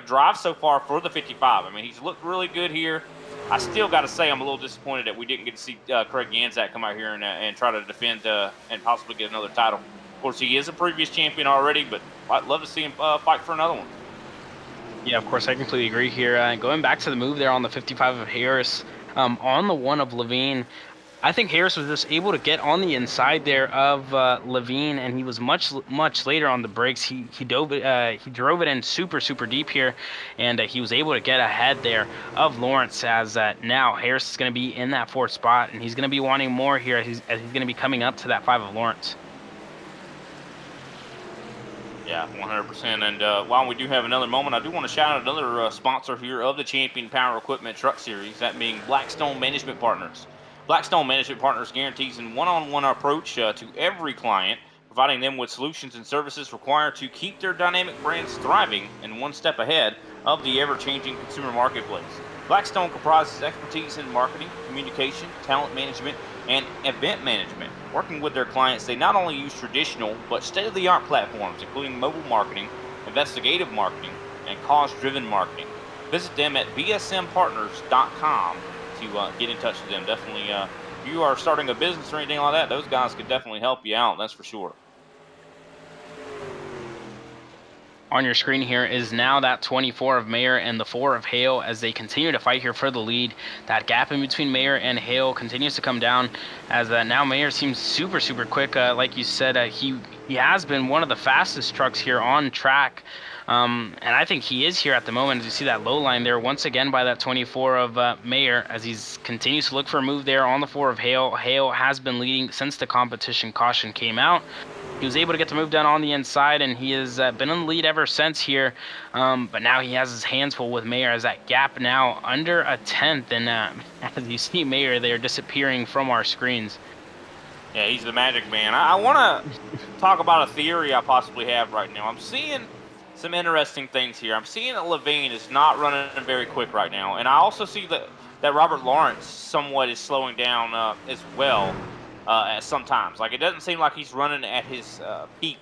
Speaker 1: drive so far for the 55. I mean, he's looked really good here. I still got to say I'm a little disappointed that we didn't get to see Craig Ganzak come out here and try to defend and possibly get another title. Of course, he is a previous champion already, but I'd love to see him fight for another one.
Speaker 2: Yeah, of course, I completely agree here. Going back to the move there on the 55 of Harris, on the 1 of Levine, I think Harris was just able to get on the inside there of Levine, and he was much later on the brakes. He drove it in super deep here, and he was able to get ahead there of Lawrence. As now Harris is going to be in that 4th spot, and he's going to be wanting more here as he's going to be coming up to that 5 of Lawrence.
Speaker 1: Yeah, 100%. And while we do have another moment, I do want to shout out another sponsor here of the Champion Power Equipment Truck Series, that being Blackstone Management Partners. Blackstone Management Partners guarantees a one-on-one approach to every client, providing them with solutions and services required to keep their dynamic brands thriving and one step ahead of the ever-changing consumer marketplace. Blackstone comprises expertise in marketing, communication, talent management, and event management. Working with their clients, they not only use traditional but state-of-the-art platforms, including mobile marketing, investigative marketing, and cause-driven marketing. visit them at bsmpartners.com to get in touch with them. Definitely, if you are starting a business or anything like that, those guys could definitely help you out. That's for sure.
Speaker 2: On your screen here is now that 24 of Mayer and the 4 of Hale as they continue to fight here for the lead. That gap in between Mayer and Hale continues to come down as now Mayer seems super quick. Like you said, he has been one of the fastest trucks here on track. And I think he is here at the moment. As you see that low line there once again by that 24 of Mayer as he continues to look for a move there on the 4 of Hale. Hale has been leading since the competition caution came out. He was able to get the move done on the inside, and he has been in the lead ever since here. But now he has his hands full with Mayer as that gap now under a tenth. And as you see Mayer, they are disappearing from our screens.
Speaker 1: Yeah, he's the magic man. I want to talk about a theory I possibly have right now. I'm seeing some interesting things here. I'm seeing that Levine is not running very quick right now. And I also see that Robert Lawrence somewhat is slowing down as well. Sometimes, like, it doesn't seem like he's running at his peak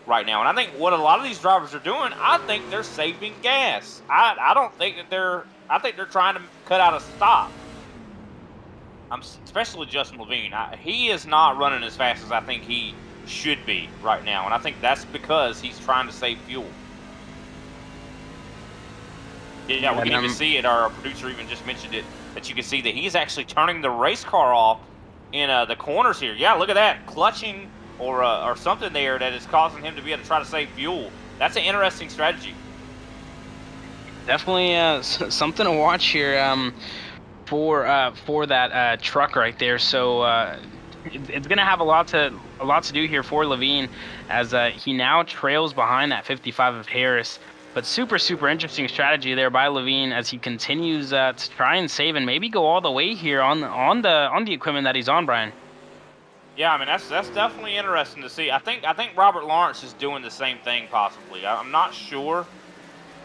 Speaker 1: right now. And I think what a lot of these drivers are doing, I think they're saving gas. I don't think that I think they're trying to cut out a stop. Especially Justin Levine. He is not running as fast as I think he should be right now. And I think that's because he's trying to save fuel. Yeah, we can even see it. Our producer even just mentioned it, that you can see that he's actually turning the race car off in the corners here. Yeah, look at that. Clutching or something there that is causing him to be able to try to save fuel. That's an interesting strategy.
Speaker 2: Definitely something to watch here for that truck right there. So it's going to have a lot to do here for Levine as he now trails behind that 55 of Harris. But super interesting strategy there by Levine as he continues to try and save and maybe go all the way here on the equipment that he's on, Brian.
Speaker 1: Yeah, I mean that's definitely interesting to see. I think Robert Lawrence is doing the same thing possibly. I'm not sure,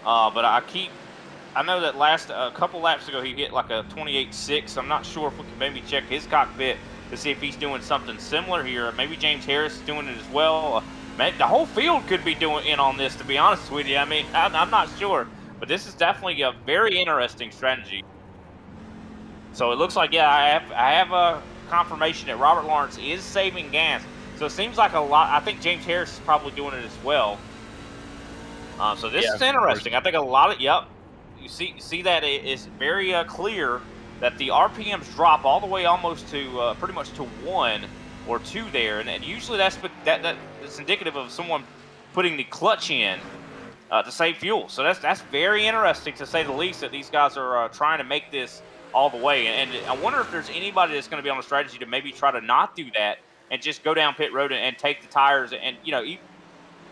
Speaker 1: but I know that a couple laps ago he hit like a 28.6. I'm not sure if we can maybe check his cockpit to see if he's doing something similar here. Maybe James Harris is doing it as well. The whole field could be doing in on this, to be honest with you. I mean, I'm not sure, but this is definitely a very interesting strategy. So it looks like, yeah, I have a confirmation that Robert Lawrence is saving gas. So it seems like a lot. I think James Harris is probably doing it as well. So this is interesting. I think a lot of you see that it is very clear that the RPMs drop all the way almost to pretty much to 1 or 2 there, and usually that's indicative of someone putting the clutch in to save fuel. So that's very interesting to say the least, that these guys are trying to make this all the way. And I wonder if there's anybody that's going to be on a strategy to maybe try to not do that and just go down pit road and take the tires. And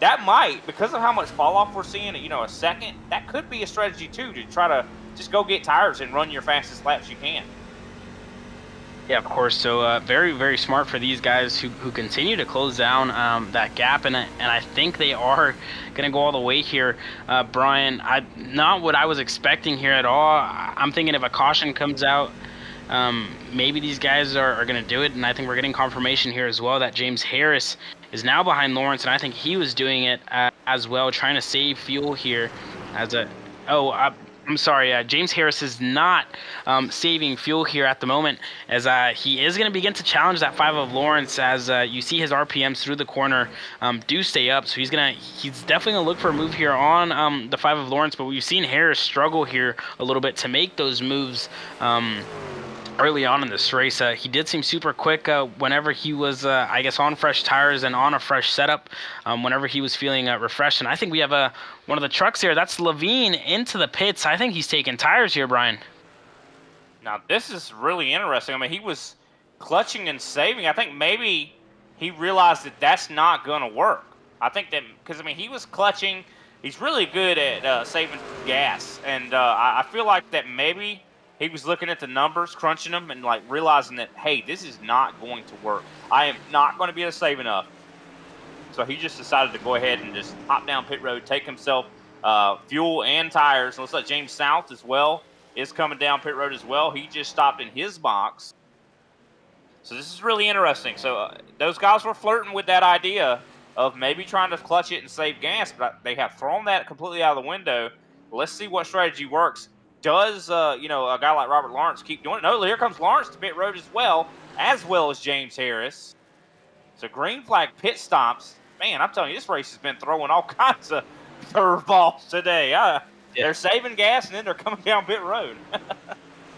Speaker 1: that might, because of how much fall off we're seeing, a second, that could be a strategy too, to try to just go get tires and run your fastest laps you can.
Speaker 2: Yeah, of course. So very smart for these guys who continue to close down that gap, and I think they are going to go all the way here. Brian, not what I was expecting here at all. I'm thinking if a caution comes out, maybe these guys are going to do it, and I think we're getting confirmation here as well that James Harris is now behind Lawrence, and I think he was doing it as well, trying to save fuel here. I'm sorry, James Harris is not saving fuel here at the moment, as he is going to begin to challenge that 5 of Lawrence, as you see his RPMs through the corner do stay up. So he's definitely going to look for a move here on the 5 of Lawrence, but we've seen Harris struggle here a little bit to make those moves early on in this race. He did seem super quick whenever he was, I guess, on fresh tires and on a fresh setup, whenever he was feeling refreshed. And I think we have one of the trucks here. That's Levine into the pits. I think he's taking tires here, Brian.
Speaker 1: Now, this is really interesting. I mean, he was clutching and saving. I think maybe he realized that that's not going to work. I think that because, he was clutching. He's really good at saving gas. And I feel like that maybe he was looking at the numbers, crunching them, and realizing that, hey, this is not going to work. I am not going to be able to save enough. So he just decided to go ahead and just hop down pit road, take himself fuel and tires. And looks like James South as well is coming down pit road as well. He just stopped in his box. So this is really interesting. So those guys were flirting with that idea of maybe trying to clutch it and save gas, but they have thrown that completely out of the window. Let's see what strategy works. Does, you know, a guy like Robert Lawrence keep doing it? No, here comes Lawrence to pit road as well as James Harris. So green flag pit stops. Man, I'm telling you, this race has been throwing all kinds of curveballs today. They're saving gas, and then they're coming down pit road.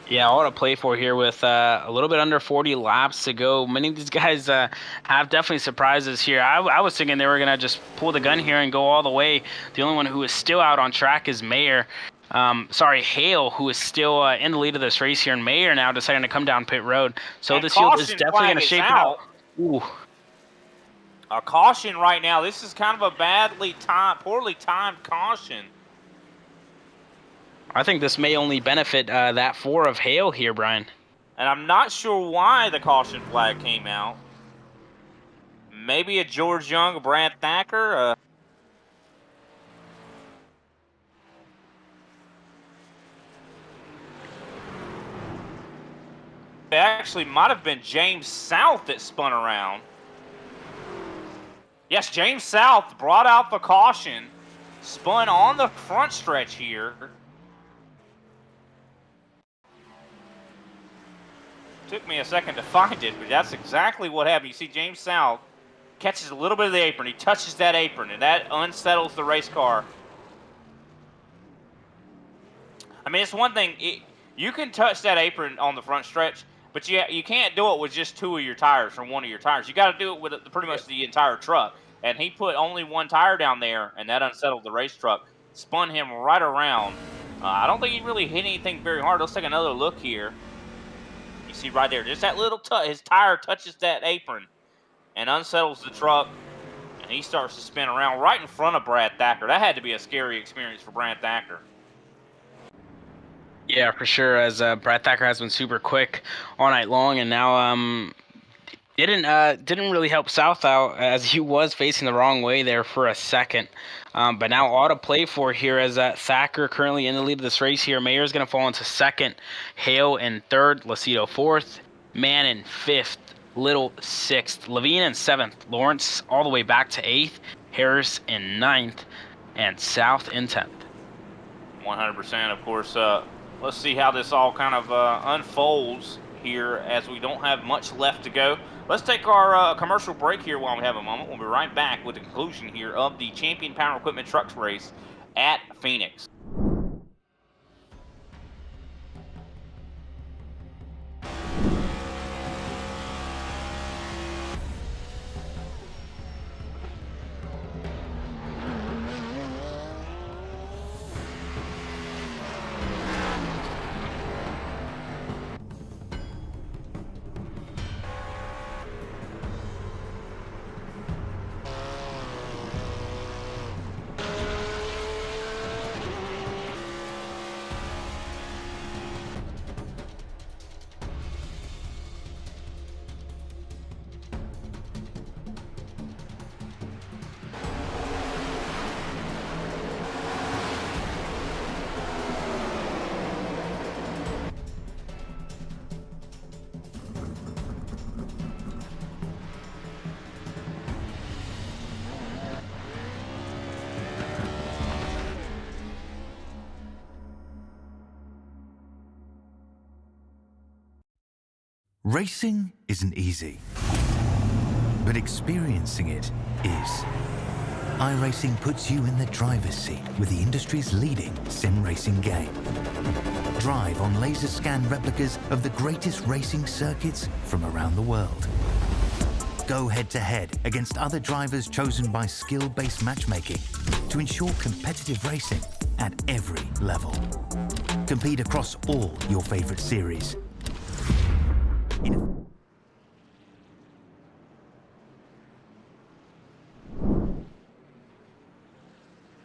Speaker 2: Yeah, all to play for here with a little bit under 40 laps to go. Many of these guys have definitely surprises here. I was thinking they were going to just pull the gun here and go all the way. The only one who is still out on track is Hale, who is still in the lead of this race here. And Mayer now deciding to come down pit road. So
Speaker 1: and
Speaker 2: this field is definitely going to shake out.
Speaker 1: Ooh. A caution right now. This is kind of a poorly timed caution.
Speaker 2: I think this may only benefit that 4 of Hale here, Brian.
Speaker 1: And I'm not sure why the caution flag came out. Maybe a George Young, a Brad Thacker. It actually might have been James South that spun around. Yes, James South brought out the caution, spun on the front stretch here. Took me a second to find it, but that's exactly what happened. You see James South catches a little bit of the apron. He touches that apron, and that unsettles the race car. I mean, it's one thing. You can touch that apron on the front stretch, but you can't do it with just 2 of your tires from 1 of your tires. You got to do it with pretty much the entire truck. And he put only 1 tire down there, and that unsettled the race truck. Spun him right around. I don't think he really hit anything very hard. Let's take another look here. You see right there, just that little touch, his tire touches that apron and unsettles the truck, and he starts to spin around right in front of Brad Thacker. That had to be a scary experience for Brad Thacker.
Speaker 2: Yeah, for sure, as Brad Thacker has been super quick all night long, and now didn't really help South out, as he was facing the wrong way there for a second. But now all to play for here, as Thacker currently in the lead of this race here. Mayer's going to fall into second, Hale in third, Lacido fourth, Mann in fifth, Little sixth, Levine in seventh, Lawrence all the way back to eighth, Harris in ninth, and South in 10th.
Speaker 1: 100%, of course. Let's see how this all kind of unfolds here, as we don't have much left to go. Let's take our commercial break here while we have a moment. We'll be right back with the conclusion here of the Champion Power Equipment Trucks race at Phoenix.
Speaker 3: Racing isn't easy, but experiencing it is. iRacing puts you in the driver's seat with the industry's leading sim racing game. Drive on laser scan replicas of the greatest racing circuits from around the world. Go head-to-head against other drivers chosen by skill-based matchmaking to ensure competitive racing at every level. Compete across all your favorite series.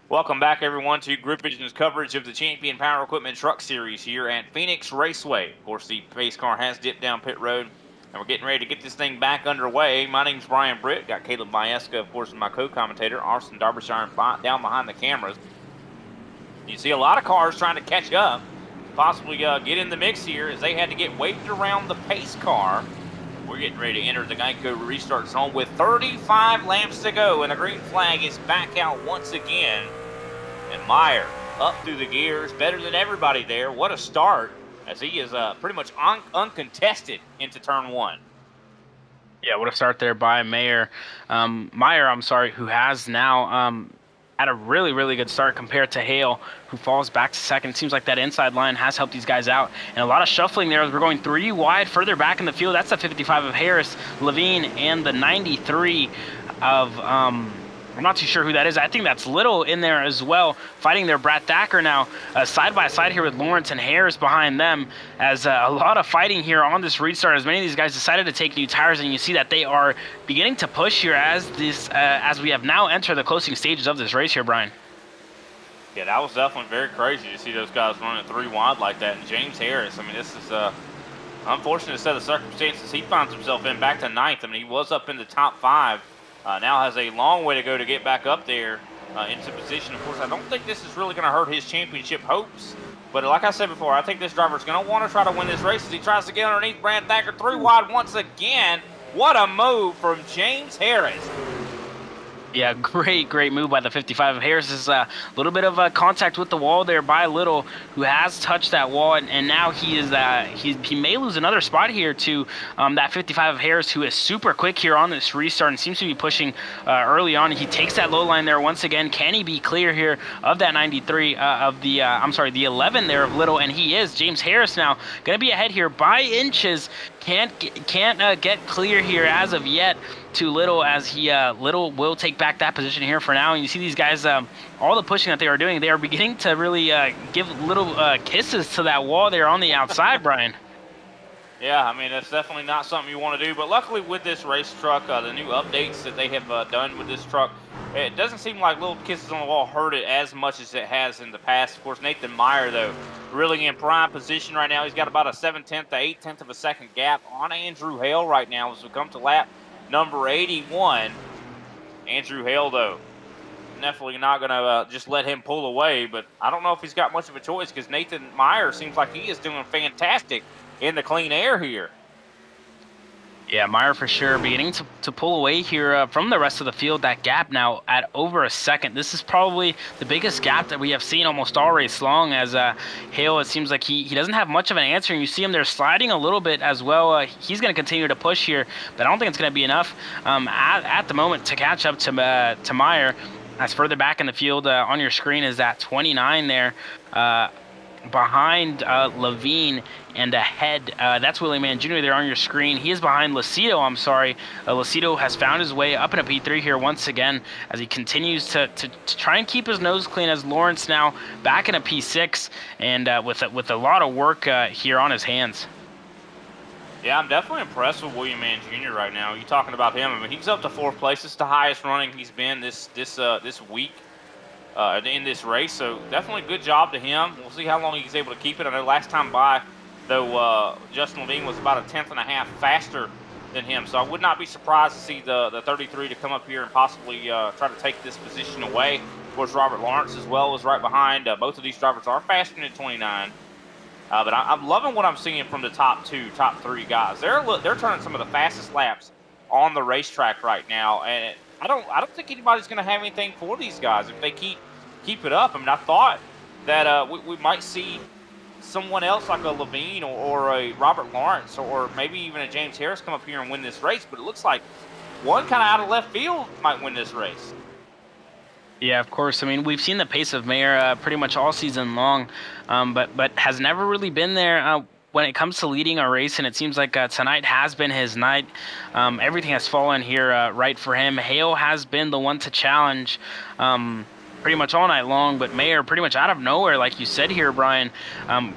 Speaker 1: Welcome back, everyone, to Grip Vision's coverage of the Champion Power Equipment Truck Series here at Phoenix Raceway. Of course, the pace car has dipped down pit road, and we're getting ready to get this thing back underway. My name's Brian Britt. Got Caleb Mayeska, of course, my co-commentator, Austin Derbyshire down behind the cameras. You see a lot of cars trying to catch up, possibly get in the mix here, as they had to get waved around the pace car. We're getting ready to enter the Geico restart zone with 35 laps to go, and the green flag is back out once again. And Meyer up through the gears, better than everybody there. What a start, as he is pretty much uncontested into turn 1.
Speaker 2: Yeah, what a start there by Meyer, I'm sorry, who has now had a really, really good start compared to Hale, who falls back to second. It seems like that inside line has helped these guys out. And a lot of shuffling there as we're going 3 wide further back in the field. That's the 55 of Harris, Levine, and the 93 of, I'm not too sure who that is. I think that's Little in there as well, fighting their Brad Thacker now, side by side here with Lawrence and Harris behind them, as a lot of fighting here on this restart, as many of these guys decided to take new tires, and you see that they are beginning to push here as we have now entered the closing stages of this race here, Brian.
Speaker 1: Yeah, that was definitely very crazy to see those guys running 3 wide like that. And James Harris, I mean, this is unfortunate set of circumstances he finds himself in, back to 9th. I mean, he was up in the top 5. Now has a long way to go to get back up there into position. Of course, I don't think this is really going to hurt his championship hopes. But like I said before, I think this driver is going to want to try to win this race as he tries to get underneath Brad Thacker 3 wide once again. What a move from James Harris.
Speaker 2: Yeah, great move by the 55 of Harris. Is a little bit of contact with the wall there by Little, who has touched that wall, and now he is he may lose another spot here to that 55 of Harris, who is super quick here on this restart and seems to be pushing early on. He takes that low line there once again. Can he be clear here of that 93 of the the 11 there of Little? And he is. James Harris now going to be ahead here by inches. Can't get clear here as of yet to Little, as he Little will take back that position here for now. And you see these guys, all the pushing that they are doing, they are beginning to really give little kisses to that wall there on the outside, Brian.
Speaker 1: Yeah, I mean, that's definitely not something you want to do. But luckily with this race truck, the new updates that they have done with this truck, it doesn't seem like little kisses on the wall hurt it as much as it has in the past. Of course, Nathan Meyer, though, really in prime position right now. He's got about a 7/10 to 8/10 of a second gap on Andrew Hale right now as we come to lap number 81. Andrew Hale, though, definitely not going to just let him pull away. But I don't know if he's got much of a choice, because Nathan Meyer seems like he is doing fantastic in the clean air here.
Speaker 2: Yeah, Meyer for sure beginning to pull away here from the rest of the field. That gap now at over a second. This is probably the biggest gap that we have seen almost all race long, as Hale, it seems like he doesn't have much of an answer, and you see him there sliding a little bit as well. He's going to continue to push here, but I don't think it's going to be enough at the moment to catch up to Meyer. As further back in the field on your screen is that 29 there, behind Levine, and ahead, that's Willie Mann Jr. there on your screen. He is behind Lucido, Lucido has found his way up in a P3 here once again, as he continues to try and keep his nose clean, as Lawrence now back in a P6, and with a lot of work here on his hands.
Speaker 1: Yeah, I'm definitely impressed with William Mann Jr. right now. You talking about him? I mean, he's up to 4th place. It's the highest running he's been this week in this race. So definitely good job to him. We'll see how long he's able to keep it. I know last time by, though, Justin Levine was about a 10th and a half faster than him. So I would not be surprised to see the 33 to come up here and possibly try to take this position away. Of course, Robert Lawrence as well is right behind. Both of these drivers are faster than 29. But I'm loving what I'm seeing from the top 3 guys. They're turning some of the fastest laps on the racetrack right now, and I don't think anybody's going to have anything for these guys if they keep it up. I mean, I thought that we might see someone else like a Levine or a Robert Lawrence or maybe even a James Harris come up here and win this race, but it looks like one kind of out of left field might win this race.
Speaker 2: Yeah, of course. I mean, we've seen the pace of Meyer pretty much all season long, but has never really been there when it comes to leading a race, and it seems like tonight has been his night. Everything has fallen here right for him. Hale has been the one to challenge pretty much all night long, but Meyer pretty much out of nowhere, like you said here, Brian,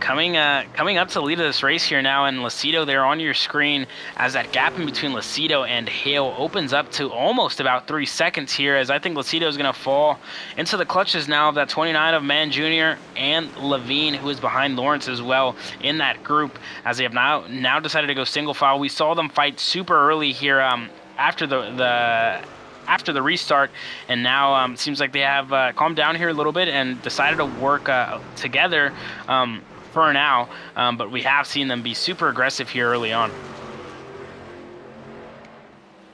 Speaker 2: coming up to lead this race here now, and Lucido there on your screen, as that gap in between Lucido and Hale opens up to almost about 3 seconds here, as I think Lucido is going to fall into the clutches now of that 29 of Mann Jr. and Levine, who is behind Lawrence as well in that group, as they have now decided to go single file. We saw them fight super early here after the restart, and now seems like they have calmed down here a little bit and decided to work together for now, but we have seen them be super aggressive here early on.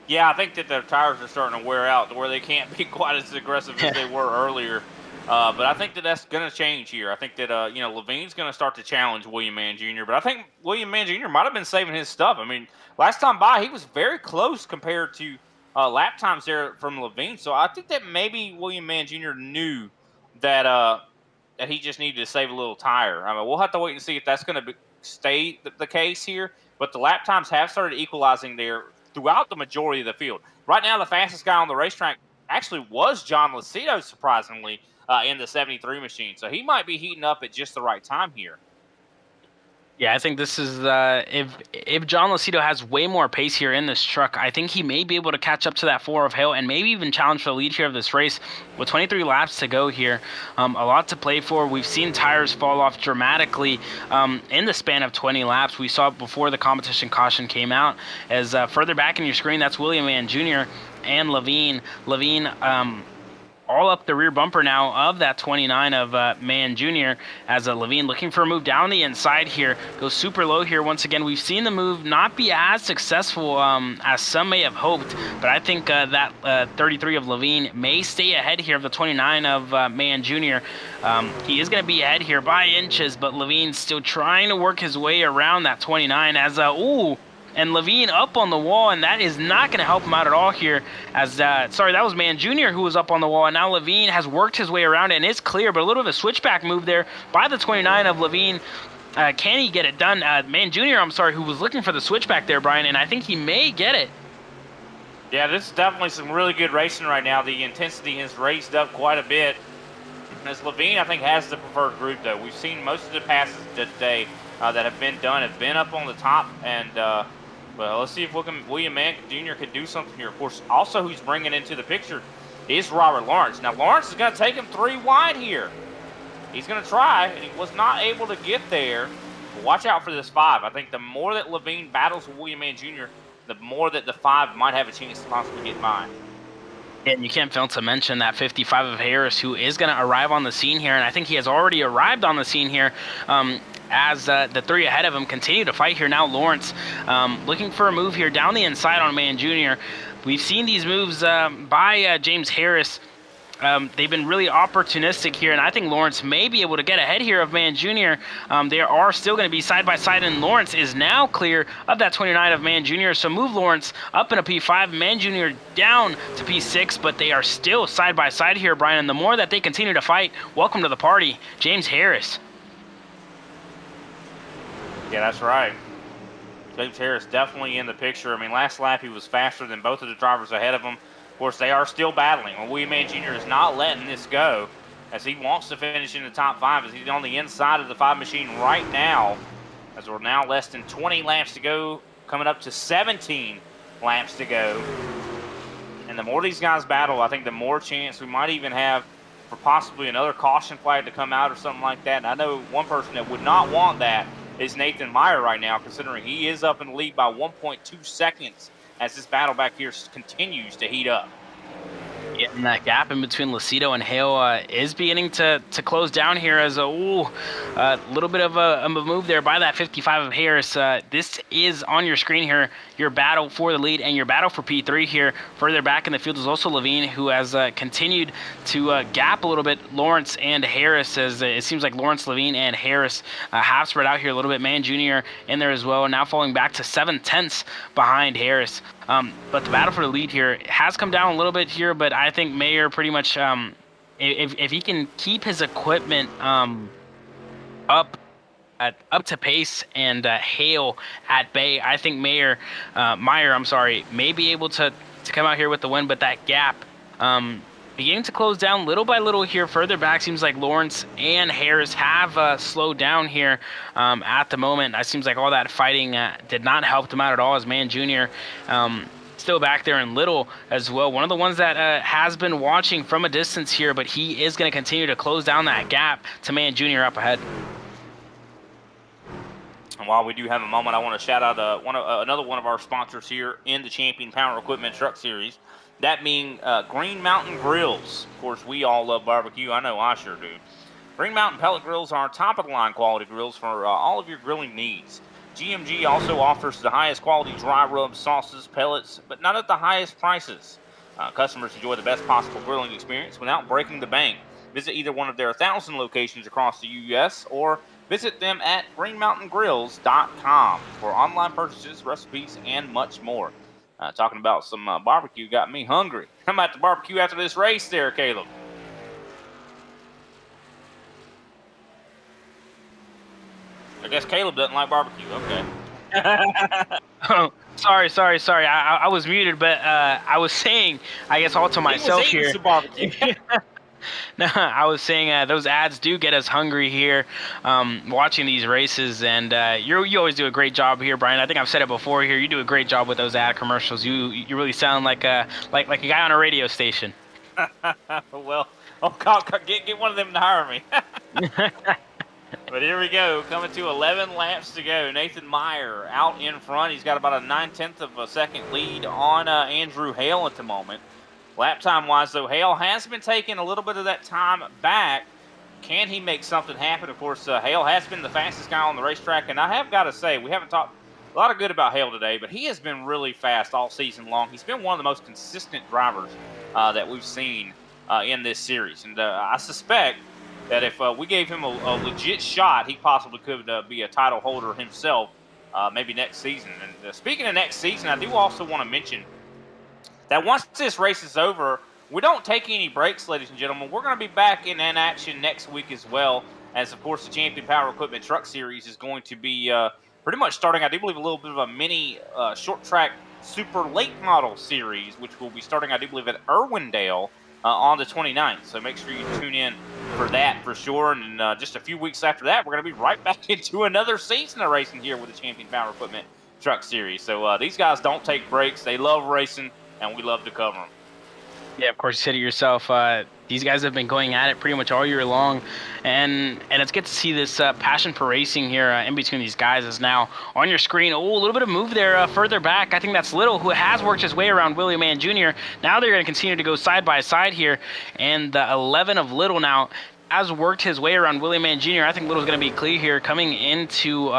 Speaker 1: Yeah, I think that their tires are starting to wear out to where they can't be quite as aggressive as they were earlier. But I think that that's going to change here. I think that Levine's going to start to challenge William Mann Jr. But I think William Mann Jr. might have been saving his stuff. I mean, last time by he was very close compared to lap times there from Levine. So I think that maybe William Mann Jr. knew that that he just needed to save a little tire. I mean, we'll have to wait and see if that's going to stay the case here. But the lap times have started equalizing there throughout the majority of the field. Right now, the fastest guy on the racetrack actually was John Lucido, surprisingly, in the 73 machine. So he might be heating up at just the right time here.
Speaker 2: Yeah, I think this is if John Lucido has way more pace here in this truck, I think he may be able to catch up to that 4 of Hale and maybe even challenge for the lead here of this race. With 23 laps to go here, a lot to play for. We've seen tires fall off dramatically in the span of 20 laps. We saw it before the competition caution came out. As further back in your screen, that's William Mann Jr. and Levine. Levine all up the rear bumper now of that 29 of Mann Jr. as Levine looking for a move down the inside here. Goes super low here once again. We've seen the move not be as successful as some may have hoped, but I think that 33 of Levine may stay ahead here of the 29 of Mann Jr. He is going to be ahead here by inches, but Levine's still trying to work his way around that 29 as, and Levine up on the wall, and that is not going to help him out at all here. As sorry, that was Mann Jr. who was up on the wall, and now Levine has worked his way around it, and it's clear, but a little bit of a switchback move there by the 29 of Levine. Can he get it done? Mann Jr., I'm sorry, who was looking for the switchback there, Brian, and I think he may get it.
Speaker 1: Yeah, this is definitely some really good racing right now. The intensity has raised up quite a bit. As Levine, I think, has the preferred group, though. We've seen most of the passes today that have been done have been up on the top, and well, let's see if William Mann Jr. could do something here. Of course, also who's bringing into the picture is Robert Lawrence. Now, Lawrence is going to take him 3 wide here. He's going to try, and he was not able to get there. But watch out for this 5. I think the more that Levine battles with William Mann Jr., the more that the 5 might have a chance to possibly get by.
Speaker 2: And you can't fail to mention that 55 of Harris, who is going to arrive on the scene here, and I think he has already arrived on the scene here. As the 3 ahead of him continue to fight here. Now Lawrence looking for a move here down the inside on Mann Jr. We've seen these moves by James Harris. They've been really opportunistic here, and I think Lawrence may be able to get ahead here of Mann Jr. They are still going to be side by side, and Lawrence is now clear of that 29 of Mann Jr. So move Lawrence up in a P5, Mann Jr. down to P6, but they are still side by side here, Brian. And the more that they continue to fight, welcome to the party, James Harris.
Speaker 1: Yeah, that's right. James Harris definitely in the picture. I mean, last lap he was faster than both of the drivers ahead of him. Of course, they are still battling. Well, William Mann Jr. is not letting this go as he wants to finish in the top 5 as he's on the inside of the 5 machine right now as we're now less than 20 laps to go, coming up to 17 laps to go. And the more these guys battle, I think the more chance we might even have for possibly another caution flag to come out or something like that. And I know one person that would not want that is Nathan Meyer right now, considering he is up in the lead by 1.2 seconds as this battle back here continues to heat up.
Speaker 2: Yeah, and that gap in between Lucido and Hale is beginning to close down here as a little bit of a move there by that 55 of Harris. This is on your screen here, your battle for the lead and your battle for P3 here. Further back in the field is also Levine, who has continued to gap a little bit Lawrence and Harris, as it seems like Lawrence, Levine, and Harris have spread out here a little bit. Mann Jr. in there as well, now falling back to 7/10 behind Harris. But the battle for the lead here has come down a little bit here, but I think Mayer pretty much, if he can keep his equipment up to pace and Hale at bay, I think Meyer, may be able to come out here with the win. But that gap beginning to close down little by little here. Further back, seems like Lawrence and Harris have slowed down here at the moment. It seems like all that fighting did not help them out at all, as Mann Jr. Still back there in little as well. One of the ones that has been watching from a distance here, but he is going to continue to close down that gap to Mann Jr. up ahead.
Speaker 1: And while we do have a moment, I want to shout out another one of our sponsors here in the Champion Power Equipment Truck Series. That being Green Mountain Grills. Of course, we all love barbecue. I know I sure do. Green Mountain Pellet Grills are top-of-the-line quality grills for all of your grilling needs. GMG also offers the highest quality dry rub sauces, pellets, but not at the highest prices. Customers enjoy the best possible grilling experience without breaking the bank. Visit either one of their 1,000 locations across the U.S. or visit them at greenmountaingrills.com for online purchases, recipes, and much more. Talking about some barbecue got me hungry. I'm at the barbecue after this race there, Caleb. I guess Caleb doesn't like barbecue. Okay.
Speaker 2: Oh, sorry. I was muted, but I was saying, I guess all to myself
Speaker 1: he was
Speaker 2: here.
Speaker 1: Some barbecue.
Speaker 2: No, I was saying those ads do get us hungry here, watching these races, and you always do a great job here, Brian. I think I've said it before here. You do a great job with those ad commercials. You really sound like a guy on a radio station.
Speaker 1: Well, get one of them to hire me. But here we go, coming to 11 laps to go. Nathan Meyer out in front. He's got about a 9/10 of a second lead on Andrew Hale at the moment. Lap time-wise, though, Hale has been taking a little bit of that time back. Can he make something happen? Of course, Hale has been the fastest guy on the racetrack, and I have got to say, we haven't talked a lot of good about Hale today, but he has been really fast all season long. He's been one of the most consistent drivers that we've seen in this series, and I suspect that if we gave him a legit shot, he possibly could be a title holder himself maybe next season. And speaking of next season, I do also want to mention that once this race is over, we don't take any breaks, ladies and gentlemen. We're going to be back in action next week as well, as, of course, the Champion Power Equipment Truck Series is going to be pretty much starting, I do believe, a little bit of a mini short track super late model series, which will be starting, I do believe, at Irwindale on the 29th. So make sure you tune in for that for sure. And just a few weeks after that, we're going to be right back into another season of racing here with the Champion Power Equipment Truck Series. So these guys don't take breaks. They love racing, and we love to cover them.
Speaker 2: Yeah, of course, you said it yourself. These guys have been going at it pretty much all year long, and it's good to see this passion for racing here in between these guys is now on your screen. Oh, a little bit of move there further back. I think that's Little, who has worked his way around Willie Mann Jr. Now they're going to continue to go side by side here, and the 11 of Little now has worked his way around Willie Mann Jr. I think Little's going to be clear here coming into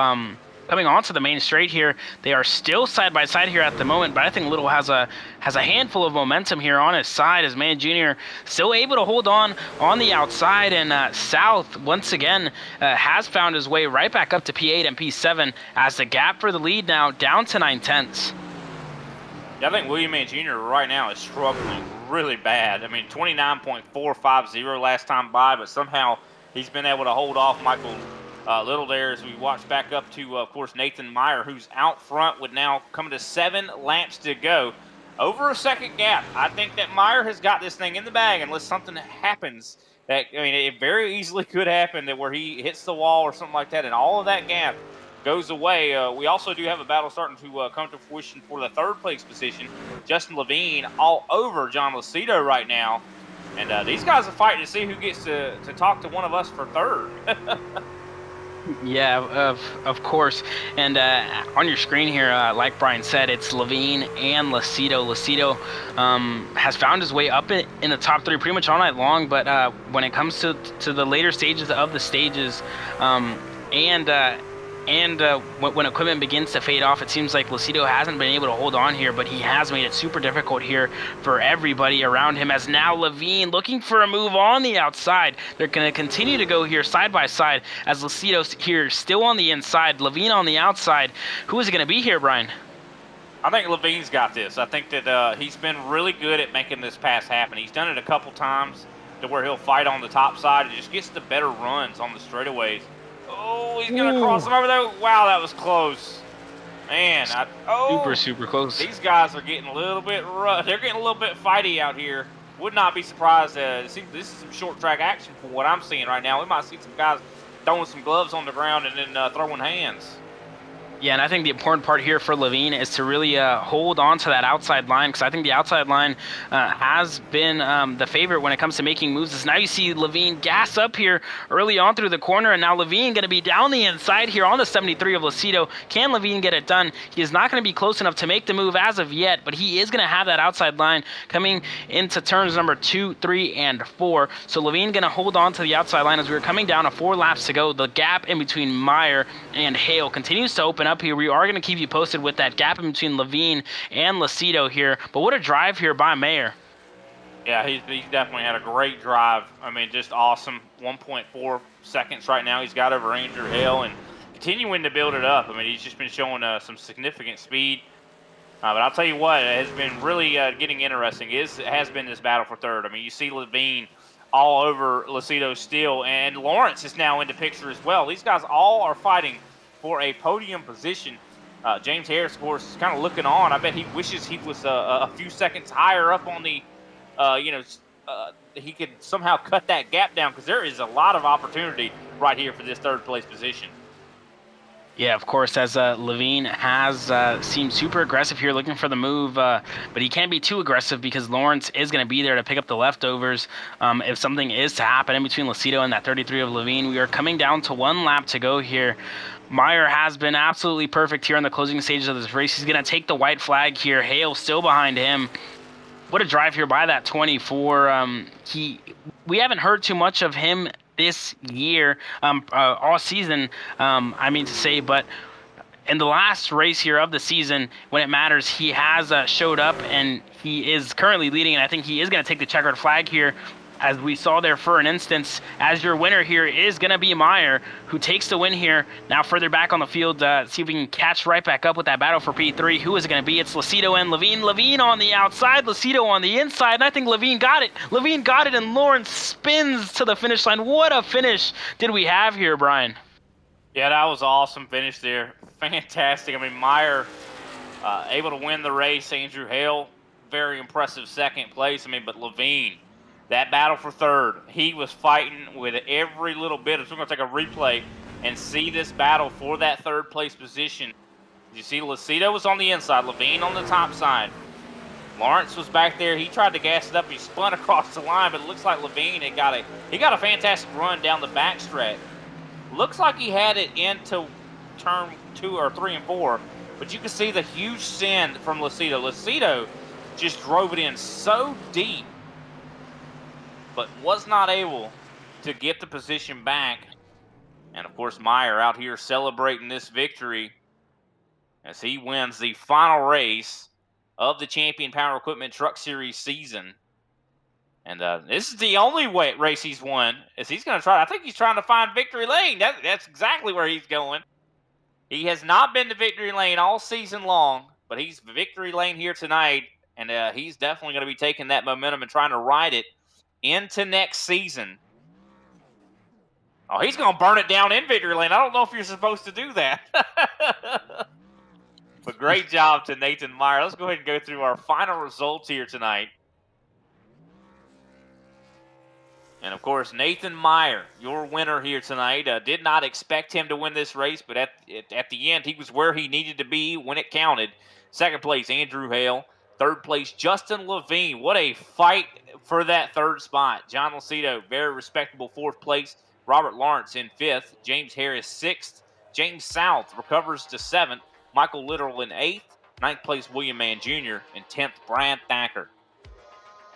Speaker 2: coming onto the main straight here. They are still side by side here at the moment, but I think Little has a handful of momentum here on his side, as Mann Jr. still able to hold on the outside, and South once again has found his way right back up to P8 and P7 as the gap for the lead now down to 9/10.
Speaker 1: Yeah, I think William Mann Jr. right now is struggling really bad. I mean, 29.450 last time by, but somehow he's been able to hold off Michael Little there as we watch back up to, of course, Nathan Meyer, who's out front with now coming to 7 laps to go. Over a second gap. I think that Meyer has got this thing in the bag unless something happens. That, I mean, it very easily could happen that where he hits the wall or something like that, and all of that gap goes away. We also do have a battle starting to come to fruition for the third place position. Justin Levine all over John Lucido right now. And these guys are fighting to see who gets to talk to one of us for third.
Speaker 2: Yeah, of course. And on your screen here, like Brian said, it's Levine and Lucido. Lucido has found his way up in the top 3 pretty much all night long, but when it comes to the later stages of the stages, when equipment begins to fade off, it seems like Lucido hasn't been able to hold on here, but he has made it super difficult here for everybody around him, as now Levine looking for a move on the outside. They're going to continue to go here side by side as Lucido's here still on the inside, Levine on the outside. Who is it going to be here, Brian?
Speaker 1: I think Levine's got this. I think that he's been really good at making this pass happen. He's done it a couple times to where he'll fight on the top side and just gets the better runs on the straightaways. Oh, he's going to cross him over there. Wow, that was close. Man,
Speaker 2: super close.
Speaker 1: These guys are getting a little bit rough. They're getting a little bit fighty out here. Would not be surprised. This is some short track action from what I'm seeing right now. We might see some guys throwing some gloves on the ground and then throwing hands.
Speaker 2: Yeah, and I think the important part here for Levine is to really hold on to that outside line, because I think the outside line has been the favorite when it comes to making moves. As now you see Levine gas up here early on through the corner, and now Levine going to be down the inside here on the 73 of Lucido. Can Levine get it done? He is not going to be close enough to make the move as of yet, but he is going to have that outside line coming into turns number 2, 3, and 4. So Levine going to hold on to the outside line as we're coming down to 4 laps to go. The gap in between Meyer and Hale continues to open up here. We are going to keep you posted with that gap in between Levine and Lucido here. But what a drive here by Meyer.
Speaker 1: Yeah, he's definitely had a great drive. I mean, just awesome. 1.4 seconds right now he's got over Andrew Hale and continuing to build it up. I mean, he's just been showing some significant speed. But I'll tell you what, it has been really getting interesting. It has been this battle for third. I mean, you see Levine all over Lucido still, and Lawrence is now in the picture as well. These guys all are fighting for a podium position. James Harris, of course, is kind of looking on. I bet he wishes he was a few seconds higher up on the, he could somehow cut that gap down because there is a lot of opportunity right here for this third place position.
Speaker 2: Yeah, of course, as Levine has seemed super aggressive here, looking for the move, but he can't be too aggressive because Lawrence is going to be there to pick up the leftovers if something is to happen in between Lucido and that 33 of Levine. We are coming down to 1 lap to go here. Meyer has been absolutely perfect here in the closing stages of this race. He's going to take the white flag here. Hale still behind him. What a drive here by that 24. We haven't heard too much of him this year, all season, I mean to say, but in the last race here of the season, when it matters, he has showed up, and he is currently leading, and I think he is going to take the checkered flag here, as we saw there for an instance, as your winner here is going to be Meyer, who takes the win here. Now further back on the field, see if we can catch right back up with that battle for P3. Who is it going to be? It's Lucido and Levine. Levine on the outside, Lucido on the inside, and I think Levine got it. Levine got it, and Lawrence spins to the finish line. What a finish did we have here, Brian?
Speaker 1: Yeah, that was an awesome finish there. Fantastic. I mean, Meyer able to win the race. Andrew Hale, very impressive second place. I mean, but Levine, that battle for third, he was fighting with every little bit. So we're going to take a replay and see this battle for that third place position. You see Lucido was on the inside, Levine on the top side. Lawrence was back there. He tried to gas it up. He spun across the line, but it looks like Levine he got a fantastic run down the backstretch. Looks like he had it into turn 2 or 3 and 4, but you can see the huge send from Lucido. Lucido just drove it in so deep, but was not able to get the position back. And of course, Meyer out here celebrating this victory as he wins the final race of the Champion Power Equipment Truck Series season. And this is the only race he's won, as he's going to try. I think he's trying to find victory lane. That's exactly where he's going. He has not been to victory lane all season long, but he's victory lane here tonight, and he's definitely going to be taking that momentum and trying to ride it into next season. Oh, he's going to burn it down in victory lane. I don't know if you're supposed to do that. But great job to Nathan Meyer. Let's go ahead and go through our final results here tonight. And, of course, Nathan Meyer, your winner here tonight. Did not expect him to win this race, but at the end, he was where he needed to be when it counted. Second place, Andrew Hale. Third place, Justin Levine. What a fight for that third spot. John Lucido, very respectable fourth place. Robert Lawrence in fifth. James Harris, sixth. James South recovers to seventh. Michael Littrell in eighth. Ninth place, William Mann Jr. And 10th, Brad Thacker.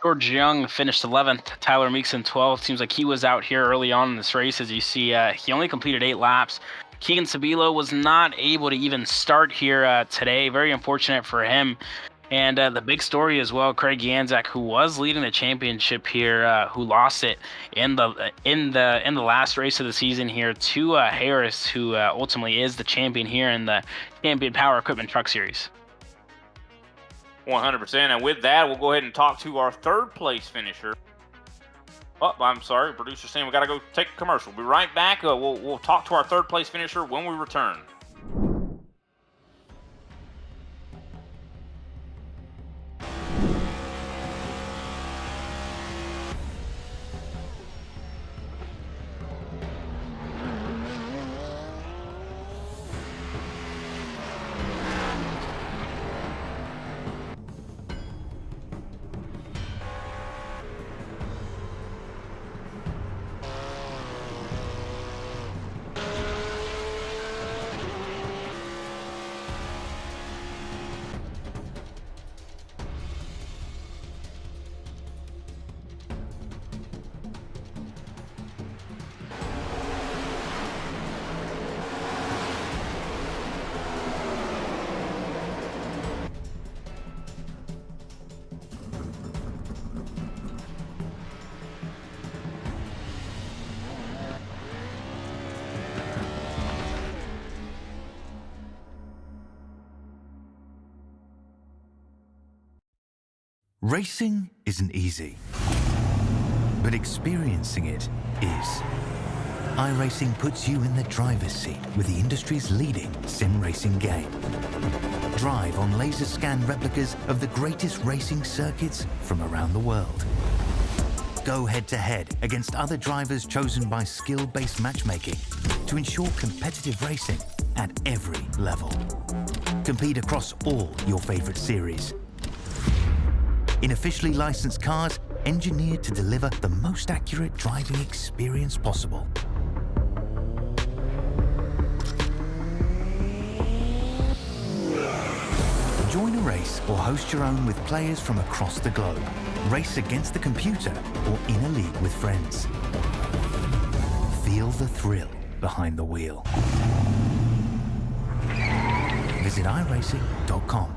Speaker 2: George Young finished 11th. Tyler Meeks in 12th. Seems like he was out here early on in this race. As you see, he only completed 8 laps. Keegan Sabilo was not able to even start here today. Very unfortunate for him. And the big story as well, Craig Ganzak, who was leading the championship here, who lost it in the last race of the season here to Harris, who ultimately is the champion here in the Champion Power Equipment Truck Series.
Speaker 1: 100%. And with that, we'll go ahead and talk to our third place finisher. Oh, I'm sorry, producer saying we got to go take a commercial. We'll be right back. We'll talk to our third place finisher when we return.
Speaker 3: Racing isn't easy, but experiencing it is. iRacing puts you in the driver's seat with the industry's leading sim racing game. Drive on laser scan replicas of the greatest racing circuits from around the world. Go head-to-head against other drivers chosen by skill-based matchmaking to ensure competitive racing at every level. Compete across all your favorite series. In officially licensed cars, engineered to deliver the most accurate driving experience possible. Join a race or host your own with players from across the globe. Race against the computer or in a league with friends. Feel the thrill behind the wheel. Visit iRacing.com.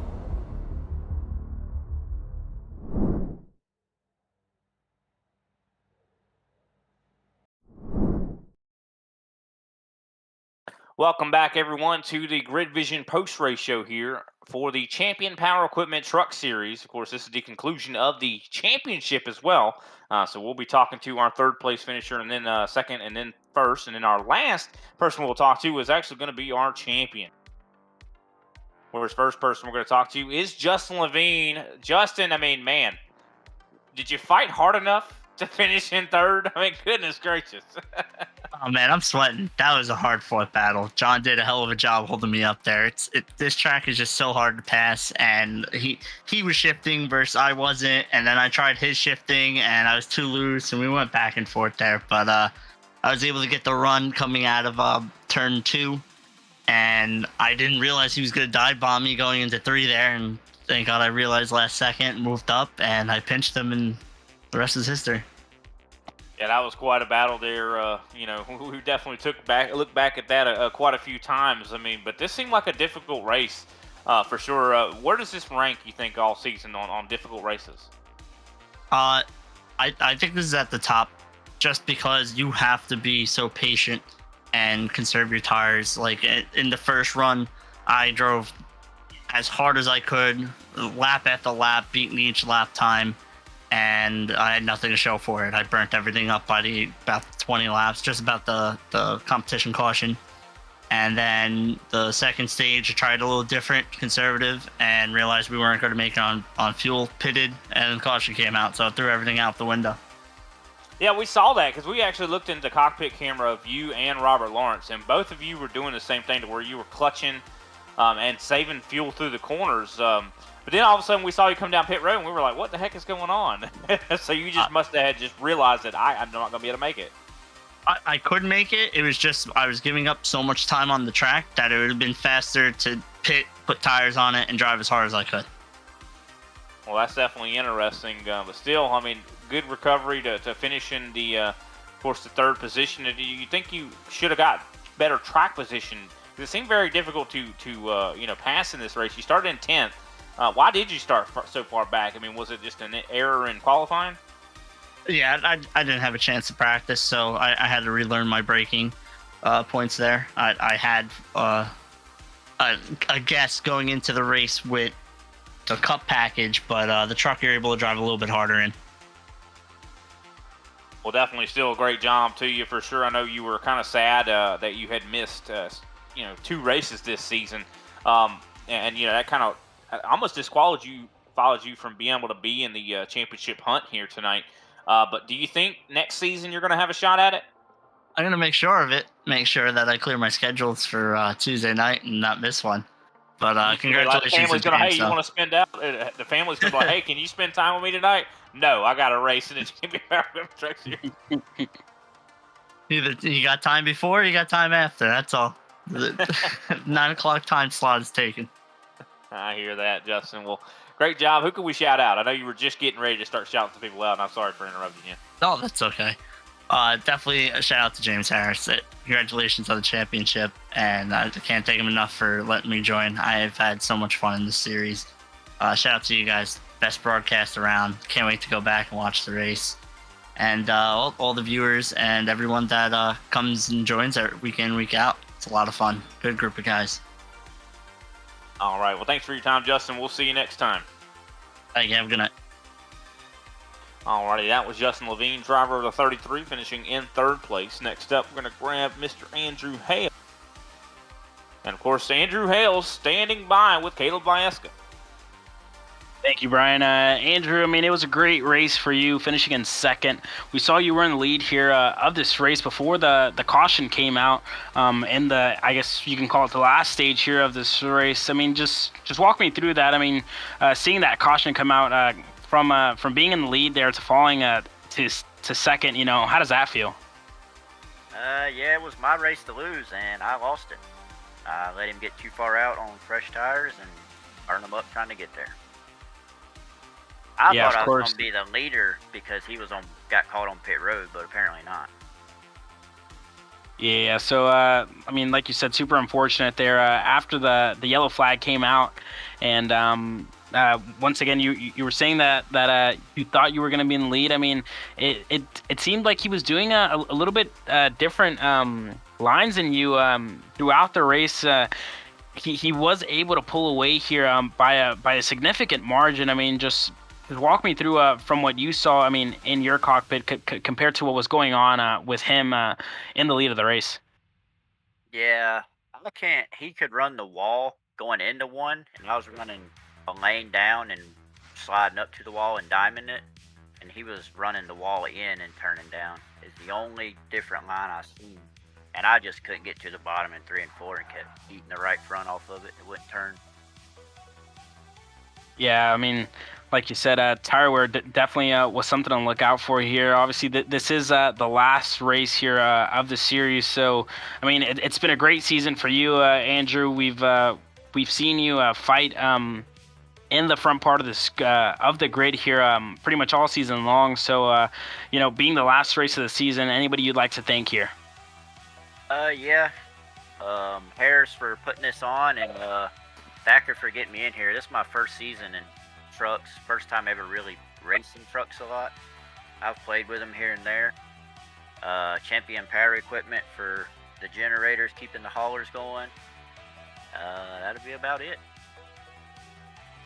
Speaker 1: Welcome back, everyone, to the Grid Vision post-race show here for the Champion Power Equipment Truck Series. Of course, this is the conclusion of the championship as well. So we'll be talking to our third-place finisher, and then second, and then first. And then our last person we'll talk to is actually going to be our champion. Whereas first person we're going to talk to is Justin Levine. Justin, I mean, man, did you fight hard enough to finish in third? I mean, goodness gracious.
Speaker 4: Oh man, I'm sweating. That was a hard-fought battle. John did a hell of a job holding me up there. This track is just so hard to pass, and he was shifting versus I wasn't, and then I tried his shifting, and I was too loose, and we went back and forth there. But I was able to get the run coming out of turn 2, and I didn't realize he was going to dive bomb me going into 3 there, and thank God I realized last second, moved up, and I pinched him, and the rest is history.
Speaker 1: Yeah, that was quite a battle there. You know, we definitely looked back at that quite a few times. I mean, but this seemed like a difficult race for sure. Where does this rank, you think, all season on difficult races?
Speaker 4: I think this is at the top, just because you have to be so patient and conserve your tires. Like in the first run, I drove as hard as I could, lap after lap, beating each lap time. And I had nothing to show for it. I burnt everything up by about 20 laps, just about the competition caution. And then the second stage, I tried a little different, conservative, and realized we weren't going to make it on fuel, pitted, and caution came out, so I threw everything out the window.
Speaker 1: Yeah, we saw that because we actually looked into the cockpit camera of you and Robert Lawrence, and both of you were doing the same thing to where you were clutching and saving fuel through the corners. But then all of a sudden we saw you come down pit road and we were like, what the heck is going on? So you just must have just realized that I'm not going to be able to make it.
Speaker 4: I could make it. It was just I was giving up so much time on the track that it would have been faster to pit, put tires on it, and drive as hard as I could.
Speaker 1: Well, that's definitely interesting. But still, I mean, good recovery to finish in of course, the third position. Do you think you should have got better track position? It seemed very difficult to pass in this race. You started in 10th. Why did you start so far back? I mean, was it just an error in qualifying?
Speaker 4: Yeah, I didn't have a chance to practice, so I had to relearn my braking points there. I had a guess going into the race with the Cup package, but the truck you're able to drive a little bit harder in.
Speaker 1: Well, definitely still a great job to you for sure. I know you were kind of sad that you had missed 2 races this season, and that kind of almost disqualified you from being able to be in the championship hunt here tonight. But do you think next season you're going to have a shot at it?
Speaker 4: I'm going to make sure of it. Make sure that I clear my schedules for Tuesday night and not miss one. But congratulations.
Speaker 1: The family's going to, hey, you want to spend out? The family's going to be like, hey, can you spend time with me tonight? No, I got a race in the Champion Power Equipment Truck Series.
Speaker 4: Either you got time before or you got time after. That's all. The 9 o'clock time slot is taken.
Speaker 1: I hear that, Justin. Well, great job. Who can we shout out? I know you were just getting ready to start shouting some people out, and I'm sorry for interrupting you.
Speaker 4: No, that's okay. Definitely a shout out to James Harris. Congratulations on the championship, and I can't thank him enough for letting me join. I have had so much fun in this series. Shout out to you guys. Best broadcast around. Can't wait to go back and watch the race. And all the viewers and everyone that comes and joins week in, week out. It's a lot of fun. Good group of guys.
Speaker 1: All right. Well, thanks for your time, Justin. We'll see you next time.
Speaker 4: Thank you. Have a good night.
Speaker 1: Alrighty, that was Justin Levine, driver of the 33, finishing in 3rd place. Next up, we're going to grab Mr. Andrew Hale. And of course, Andrew Hale's standing by with Caleb Vieska.
Speaker 2: Thank you, Brian. Andrew, I mean, it was a great race for you, finishing in 2nd. We saw you were in the lead here of this race before the caution came out in the, I guess you can call it the last stage here of this race. I mean, just walk me through that. I mean, seeing that caution come out from being in the lead there to falling to 2nd, you know, how does that feel?
Speaker 5: Yeah, it was my race to lose, and I lost it. I let him get too far out on fresh tires and burn them up trying to get there. I thought I was going to be the leader because he got caught on pit road, but apparently not.
Speaker 2: Yeah, so I mean, like you said, super unfortunate there. After the yellow flag came out, and once again, you were saying that you thought you were going to be in the lead. I mean, it seemed like he was doing a little bit different lines than you throughout the race. He was able to pull away here by a significant margin. I mean, just walk me through from what you saw, I mean, in your cockpit compared to what was going on with him in the lead of the race.
Speaker 5: Yeah, he could run the wall going into one, and I was running a lane down and sliding up to the wall and diming it, and he was running the wall in and turning down. It's the only different line I've seen, and I just couldn't get to the bottom in 3 and 4 and kept eating the right front off of it. It wouldn't turn.
Speaker 2: Yeah, I mean, like you said, tire wear definitely was something to look out for here. Obviously, this is the last race here of the series. So, I mean, it's been a great season for you, Andrew. We've seen you fight in the front part of the grid here pretty much all season long. So, you know, being the last race of the season, anybody you'd like to thank here?
Speaker 5: Yeah, Harris for putting this on, and Thacker for getting me in here. This is my first season in trucks, first time ever really racing trucks a lot. I've played with them here and there. Champion Power Equipment for the generators, keeping the haulers going. That'll be about it.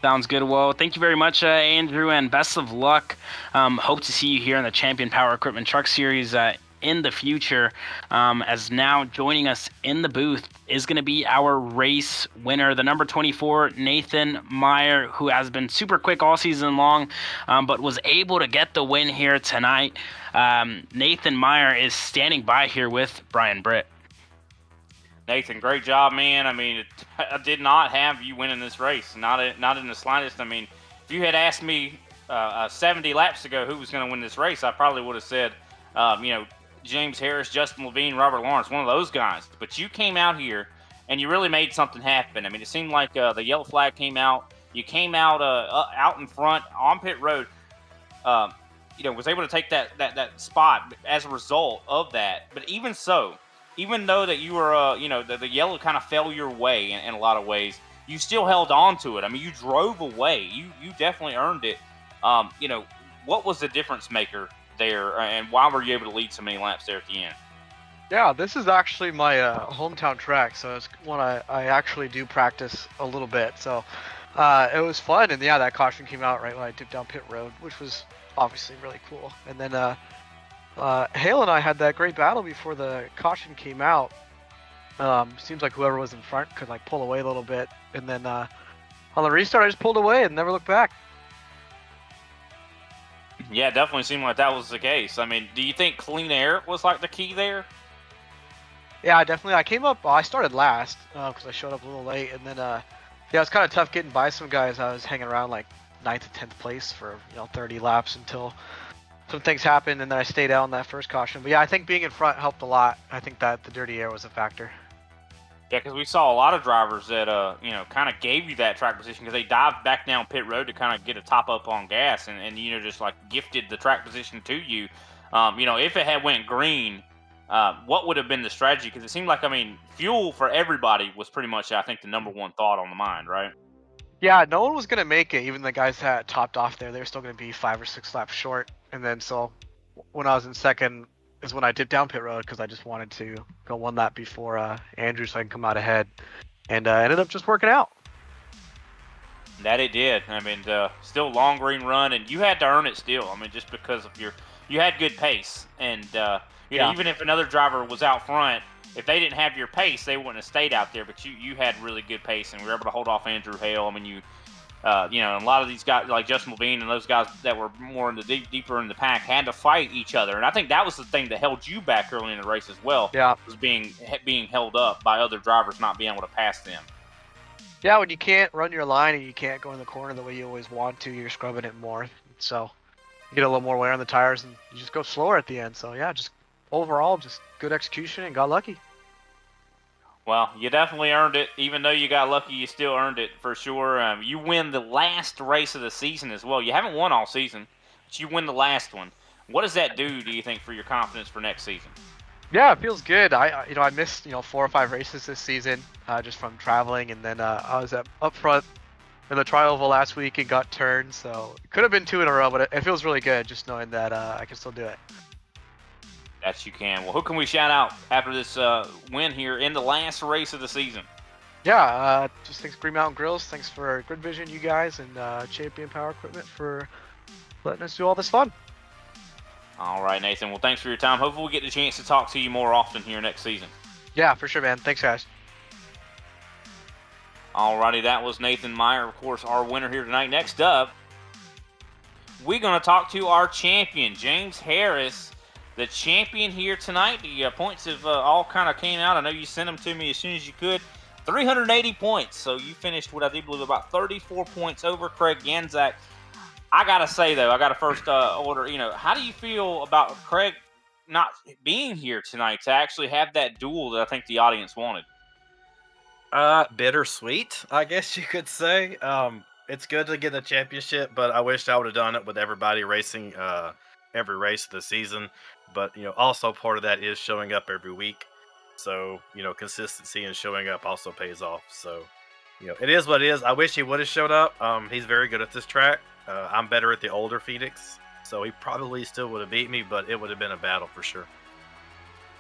Speaker 2: Sounds good. Well, thank you very much, Andrew, and best of luck. Hope to see you here in the Champion Power Equipment Truck Series in the future. As now joining us in the booth is going to be our race winner, the number 24, Nathan Meyer, who has been super quick all season long, but was able to get the win here tonight. Nathan Meyer is standing by here with Brian Britt.
Speaker 1: Nathan, great job, man. I mean, I did not have you winning this race, not in the slightest. I mean, if you had asked me 70 laps ago who was going to win this race, I probably would have said, you know, James Harris, Justin Levine, Robert Lawrence, one of those guys. But you came out here and you really made something happen. I mean, it seemed like the yellow flag came out. You came out out in front on pit road. You know, was able to take that spot as a result of that. But even so, even though that you were, you know, the yellow kind of fell your way in a lot of ways, you still held on to it. I mean, you drove away. You definitely earned it. You know, what was the difference maker there, and why were you able to lead so many laps there at the end?
Speaker 6: Yeah, this is actually my hometown track, so it's one I actually do practice a little bit. So it was fun, and yeah, that caution came out right when I dipped down pit road, which was obviously really cool. And then Hale and I had that great battle before the caution came out. Seems like whoever was in front could like pull away a little bit, and then on the restart I just pulled away and never looked back.
Speaker 1: Yeah, it definitely seemed like that was the case. I mean, do you think clean air was like the key there?
Speaker 6: Yeah, definitely. I came up. I started last because I showed up a little late, and then yeah, it was kind of tough getting by some guys. I was hanging around like 9th to 10th place for 30 laps until some things happened, and then I stayed out on that first caution. But yeah, I think being in front helped a lot. I think that the dirty air was a factor.
Speaker 1: Yeah, because we saw a lot of drivers that, kind of gave you that track position because they dived back down pit road to kind of get a top up on gas and just like gifted the track position to you. If it had went green, what would have been the strategy? Because it seemed like, fuel for everybody was pretty much, I think, the number one thought on the mind, right?
Speaker 6: Yeah, no one was going to make it. Even the guys that topped off there, they were still going to be 5 or 6 laps short. And then so when I was in second is when I dipped down pit road because I just wanted to go one lap before Andrew so I can come out ahead. And ended up just working out.
Speaker 1: That it did. I mean, still long green run, and you had to earn it still. I mean, just because of you had good pace, and you know,
Speaker 6: Yeah.
Speaker 1: even if another driver was out front, if they didn't have your pace, they wouldn't have stayed out there. But you had really good pace, and we were able to hold off Andrew Hale. I mean, you know, and a lot of these guys like Justin Levine and those guys that were more in the deeper in the pack had to fight each other, and I think that was the thing that held you back early in the race as well.
Speaker 6: Yeah.
Speaker 1: Was being held up by other drivers not being able to pass them.
Speaker 6: Yeah, when you can't run your line and you can't go in the corner the way you always want to, you're scrubbing it more. So you get a little more wear on the tires and you just go slower at the end. So yeah, just overall, just good execution and got lucky.
Speaker 1: Well, you definitely earned it. Even though you got lucky, you still earned it for sure. You win the last race of the season as well. You haven't won all season, but you win the last one. What does that do you think, for your confidence for next season?
Speaker 6: Yeah, it feels good. I missed 4 or 5 races this season just from traveling, and then I was up front in the tri oval last week and got turned. So it could have been 2 in a row, but it feels really good just knowing that I can still do it.
Speaker 1: That you can. Well, who can we shout out after this win here in the last race of the season?
Speaker 6: Yeah, just thanks Green Mountain Grills, thanks for Grid Vision, you guys, and Champion Power Equipment for letting us do all this fun.
Speaker 1: All right, Nathan. Well, thanks for your time. Hopefully we get the chance to talk to you more often here next season.
Speaker 6: Yeah, for sure, man. Thanks, guys.
Speaker 1: All righty, that was Nathan Meyer, of course, our winner here tonight. Next up, we're going to talk to our champion, James Harris, the champion here tonight. The points have all kind of came out. I know you sent them to me as soon as you could. 380 points. So you finished what I do believe about 34 points over Craig Ganzak. I got to say, though, I got to first order, how do you feel about Craig not being here tonight to actually have that duel that I think the audience wanted?
Speaker 7: Bittersweet, I guess you could say. It's good to get the championship, but I wish I would have done it with everybody racing every race of the season. But, also part of that is showing up every week. So, consistency and showing up also pays off. So, it is what it is. I wish he would have showed up. He's very good at this track. I'm better at the older Phoenix, so he probably still would have beat me, but it would have been a battle for sure.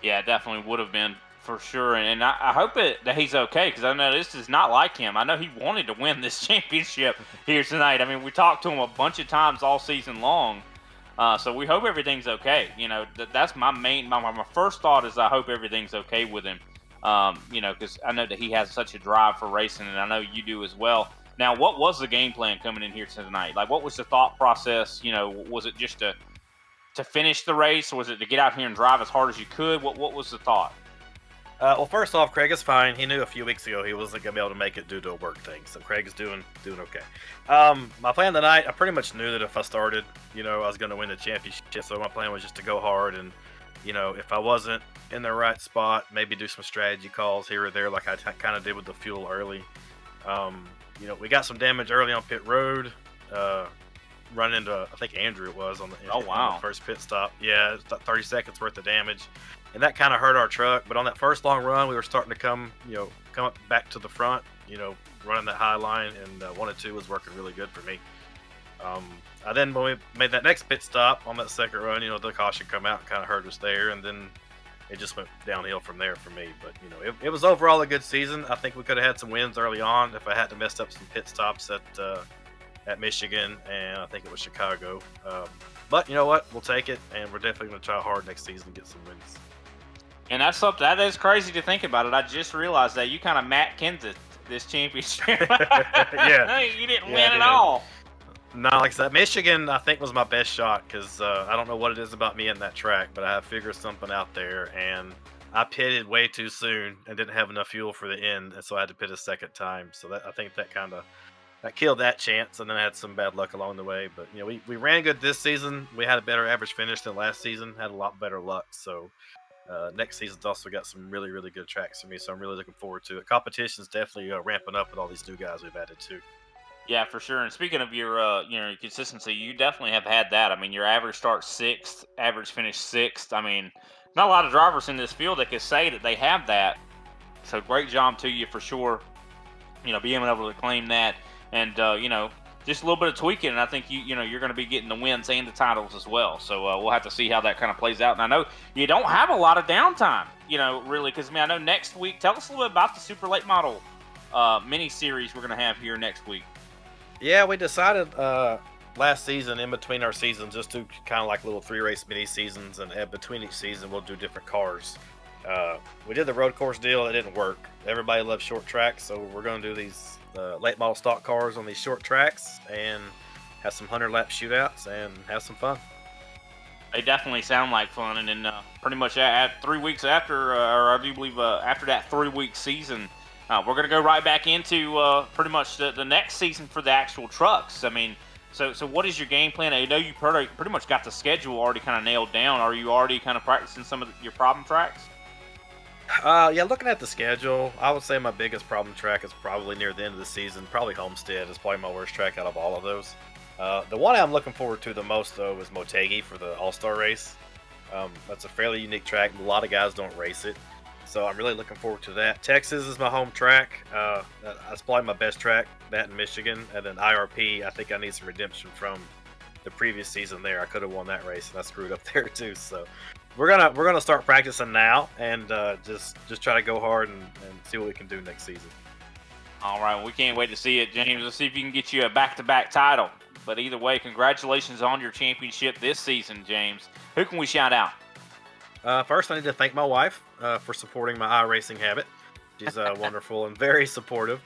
Speaker 1: Yeah, definitely would have been for sure. And I hope that he's okay, because I know this is not like him. I know he wanted to win this championship here tonight. I mean, we talked to him a bunch of times all season long. So we hope everything's okay. That's my my first thought is I hope everything's okay with him. Because I know that he has such a drive for racing, and I know you do as well. Now, what was the game plan coming in here tonight? Like, what was the thought process? Was it just to finish the race, or was it to get out here and drive as hard as you could? What was the thought?
Speaker 7: Well, first off, Craig is fine. He knew a few weeks ago he wasn't going to be able to make it due to a work thing, so Craig is doing okay. My plan tonight, I pretty much knew that if I started, I was going to win the championship, so my plan was just to go hard, and, if I wasn't in the right spot, maybe do some strategy calls here or there like I kind of did with the fuel early. We got some damage early on pit road, run into, I think Andrew it was on the, on the first pit stop. Yeah, it's about 30 seconds worth of damage. And that kind of hurt our truck. But on that first long run, we were starting to come up back to the front, running that high line, and 1 and 2 was working really good for me. Then when we made that next pit stop on that second run, the caution come out and kind of hurt us there. And then it just went downhill from there for me. But, it was overall a good season. I think we could have had some wins early on if I hadn't messed up some pit stops at Michigan, and I think it was Chicago. But you know what? We'll take it, and we're definitely going to try hard next season to get some wins.
Speaker 1: And that's something that is crazy to think about it. I just realized that you kind of Matt Kenseth this championship.
Speaker 7: Yeah.
Speaker 1: You didn't win at all.
Speaker 7: No, like I said, Michigan, I think, was my best shot because I don't know what it is about me in that track, but I have figured something out there, and I pitted way too soon and didn't have enough fuel for the end, and so I had to pit a second time. So I think that kind of killed that chance, and then I had some bad luck along the way. But we ran good this season. We had a better average finish than last season. Had a lot better luck. So next season's also got some really, really good tracks for me. So I'm really looking forward to it. Competition's definitely ramping up with all these new guys we've added too.
Speaker 1: Yeah, for sure. And speaking of your consistency, you definitely have had that. I mean, your average start 6th, average finish 6th. I mean, not a lot of drivers in this field that can say that they have that. So great job to you for sure. Being able to claim that, and just a little bit of tweaking, and I think you're going to be getting the wins and the titles as well. So we'll have to see how that kind of plays out. And I know you don't have a lot of downtime, really, because I know next week. Tell us a little bit about the Super Late Model mini series we're going to have here next week.
Speaker 7: Yeah, we decided last season, in between our seasons, just do kind of like little 3-race mini seasons, and between each season, we'll do different cars. We did the road course deal; it didn't work. Everybody loves short tracks, so we're going to do these late model stock cars on these short tracks and have some 100-lap shootouts and have some fun.
Speaker 1: They definitely sound like fun, and then pretty much at 3 weeks after, or I do believe after that 3-week season, we're going to go right back into pretty much the next season for the actual trucks. I mean, so what is your game plan? I know you pretty much got the schedule already kind of nailed down. Are you already kind of practicing some of your problem tracks?
Speaker 7: Yeah, looking at the schedule, I would say my biggest problem track is probably near the end of the season. Probably Homestead is probably my worst track out of all of those. The one I'm looking forward to the most, though, is Motegi for the All-Star race. That's a fairly unique track. A lot of guys don't race it, so I'm really looking forward to that. Texas is my home track. That's probably my best track, that in Michigan. And then IRP, I think I need some redemption from the previous season there. I could have won that race, and I screwed up there, too. So we're gonna start practicing now and just try to go hard and see what we can do next season.
Speaker 1: All right, well, we can't wait to see it, James. Let's see if you can get you a back-to-back title. But either way, congratulations on your championship this season, James. Who can we shout out?
Speaker 7: First, I need to thank my wife for supporting my iRacing habit. She's wonderful and very supportive.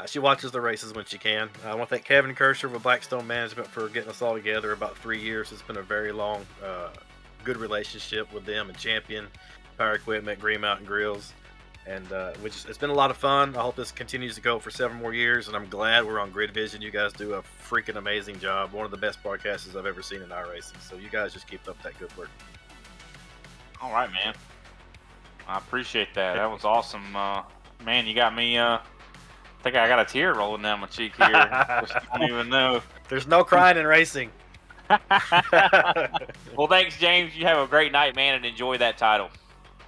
Speaker 7: She watches the races when she can. I want to thank Kevin Kirscher with Blackstone Management for getting us all together about 3 years. It's been a very long, good relationship with them and Champion, Power Equipment, Green Mountain Grills. And it's been a lot of fun. I hope this continues to go for several more years, and I'm glad we're on Grid Vision. You guys do a freaking amazing job. One of the best broadcasters I've ever seen in iRacing. So you guys just keep up that good work.
Speaker 1: All right, man. I appreciate that. That was awesome. Man, you got me. I think I got a tear rolling down my cheek here. I don't even know.
Speaker 7: There's no crying in racing.
Speaker 1: Well, thanks, James. You have a great night, man, and enjoy that title.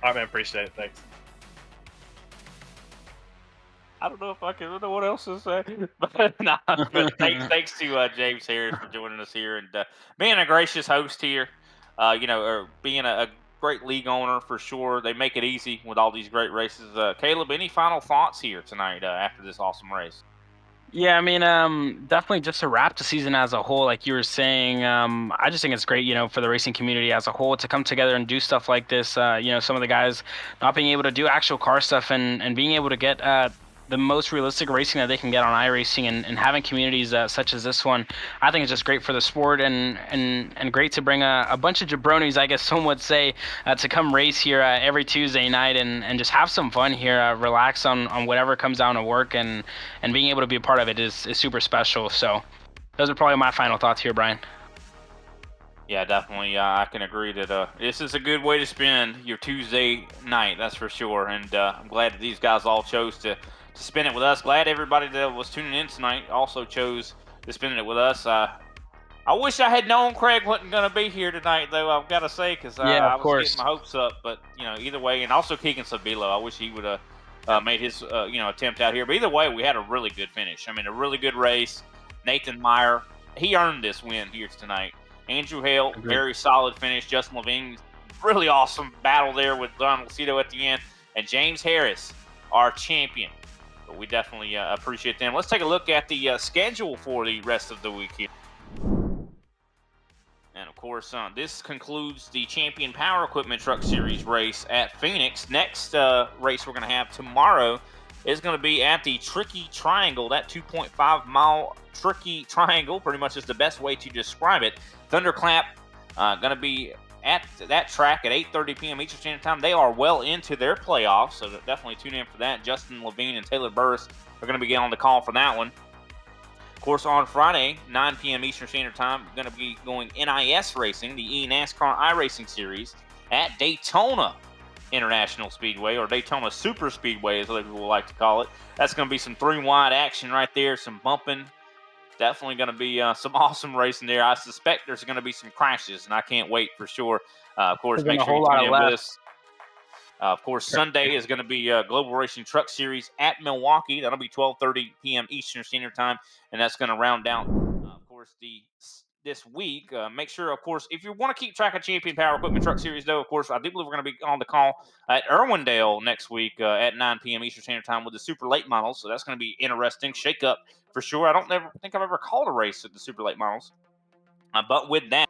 Speaker 7: All right, man. Appreciate it. Thanks.
Speaker 1: I don't know if I can know what else to say, but, nah, but thanks to James Harris for joining us here and being a gracious host here. Or being a great league owner for sure. They make it easy with all these great races. Caleb, any final thoughts here tonight after this awesome race?
Speaker 2: Yeah, I mean, definitely just to wrap the season as a whole, like you were saying, I just think it's great, for the racing community as a whole to come together and do stuff like this. Some of the guys not being able to do actual car stuff and being able to get the most realistic racing that they can get on iRacing and having communities such as this one, I think it's just great for the sport and great to bring a bunch of jabronis, I guess some would say, to come race here every Tuesday night and just have some fun here, relax on whatever comes down to work and being able to be a part of it is super special. So those are probably my final thoughts here, Brian.
Speaker 1: Yeah, definitely. I can agree that this is a good way to spend your Tuesday night, that's for sure. And I'm glad that these guys all chose to spend it with us. Glad everybody that was tuning in tonight also chose to spend it with us. I wish I had known Craig wasn't going to be here tonight, though, I've got to say, because I was getting my hopes up. But, either way, and also Keegan Sabilo, I wish he would have made his, attempt out here. But either way, we had a really good finish. I mean, a really good race. Nathan Meyer, he earned this win here tonight. Andrew Hale, very solid finish. Justin Levine, really awesome battle there with Don Lucido at the end. And James Harris, our champion. But we definitely appreciate them. Let's take a look at the schedule for the rest of the week here. And, of course, this concludes the Champion Power Equipment Truck Series race at Phoenix. Next race we're going to have tomorrow is going to be at the Tricky Triangle. That 2.5-mile Tricky Triangle pretty much is the best way to describe it. Thunderclap going to be at that track at 8:30 p.m. Eastern Standard Time. They are well into their playoffs, so definitely tune in for that. Justin Levine and Taylor Burris are going to be on the call for that one. Of course, on Friday, 9 p.m. Eastern Standard Time, we're going to be going NIS racing, the eNASCAR iRacing Series, at Daytona International Speedway, or Daytona Super Speedway, as other people like to call it. That's going to be some 3-wide action right there, some bumping. Definitely going to be some awesome racing there. I suspect there's going to be some crashes, and I can't wait for sure. Of course, make sure you tune in with us. Of course, Sunday is going to be Global Racing Truck Series at Milwaukee. That'll be 12:30 p.m. Eastern Standard Time, and that's going to round out, of course, this week. Make sure, of course, if you want to keep track of Champion Power Equipment Truck Series, though, of course, I do believe we're going to be on the call at Irwindale next week at 9 p.m. Eastern Standard Time with the super late models. So that's going to be interesting. Shake up for sure. I don't never think I've ever called a race at the super late models. But with that,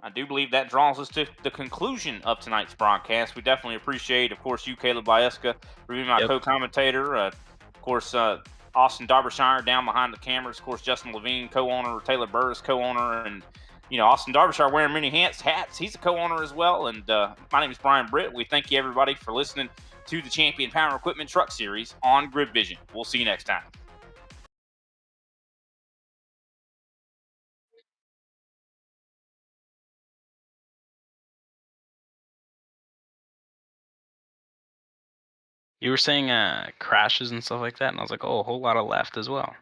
Speaker 1: I do believe that draws us to the conclusion of tonight's broadcast. We definitely appreciate, of course, you, Caleb Bieska, for being my co-commentator. Of course, Austin Derbyshire down behind the cameras. Of course, Justin Levine, co-owner. Taylor Burris, co-owner. And, Austin Derbyshire wearing many hats. He's a co-owner as well. And my name is Brian Britt. We thank you, everybody, for listening to the Champion Power Equipment Truck Series on Grid Vision. We'll see you next time.
Speaker 2: You were saying crashes and stuff like that, and I was like, oh, a whole lot of left as well.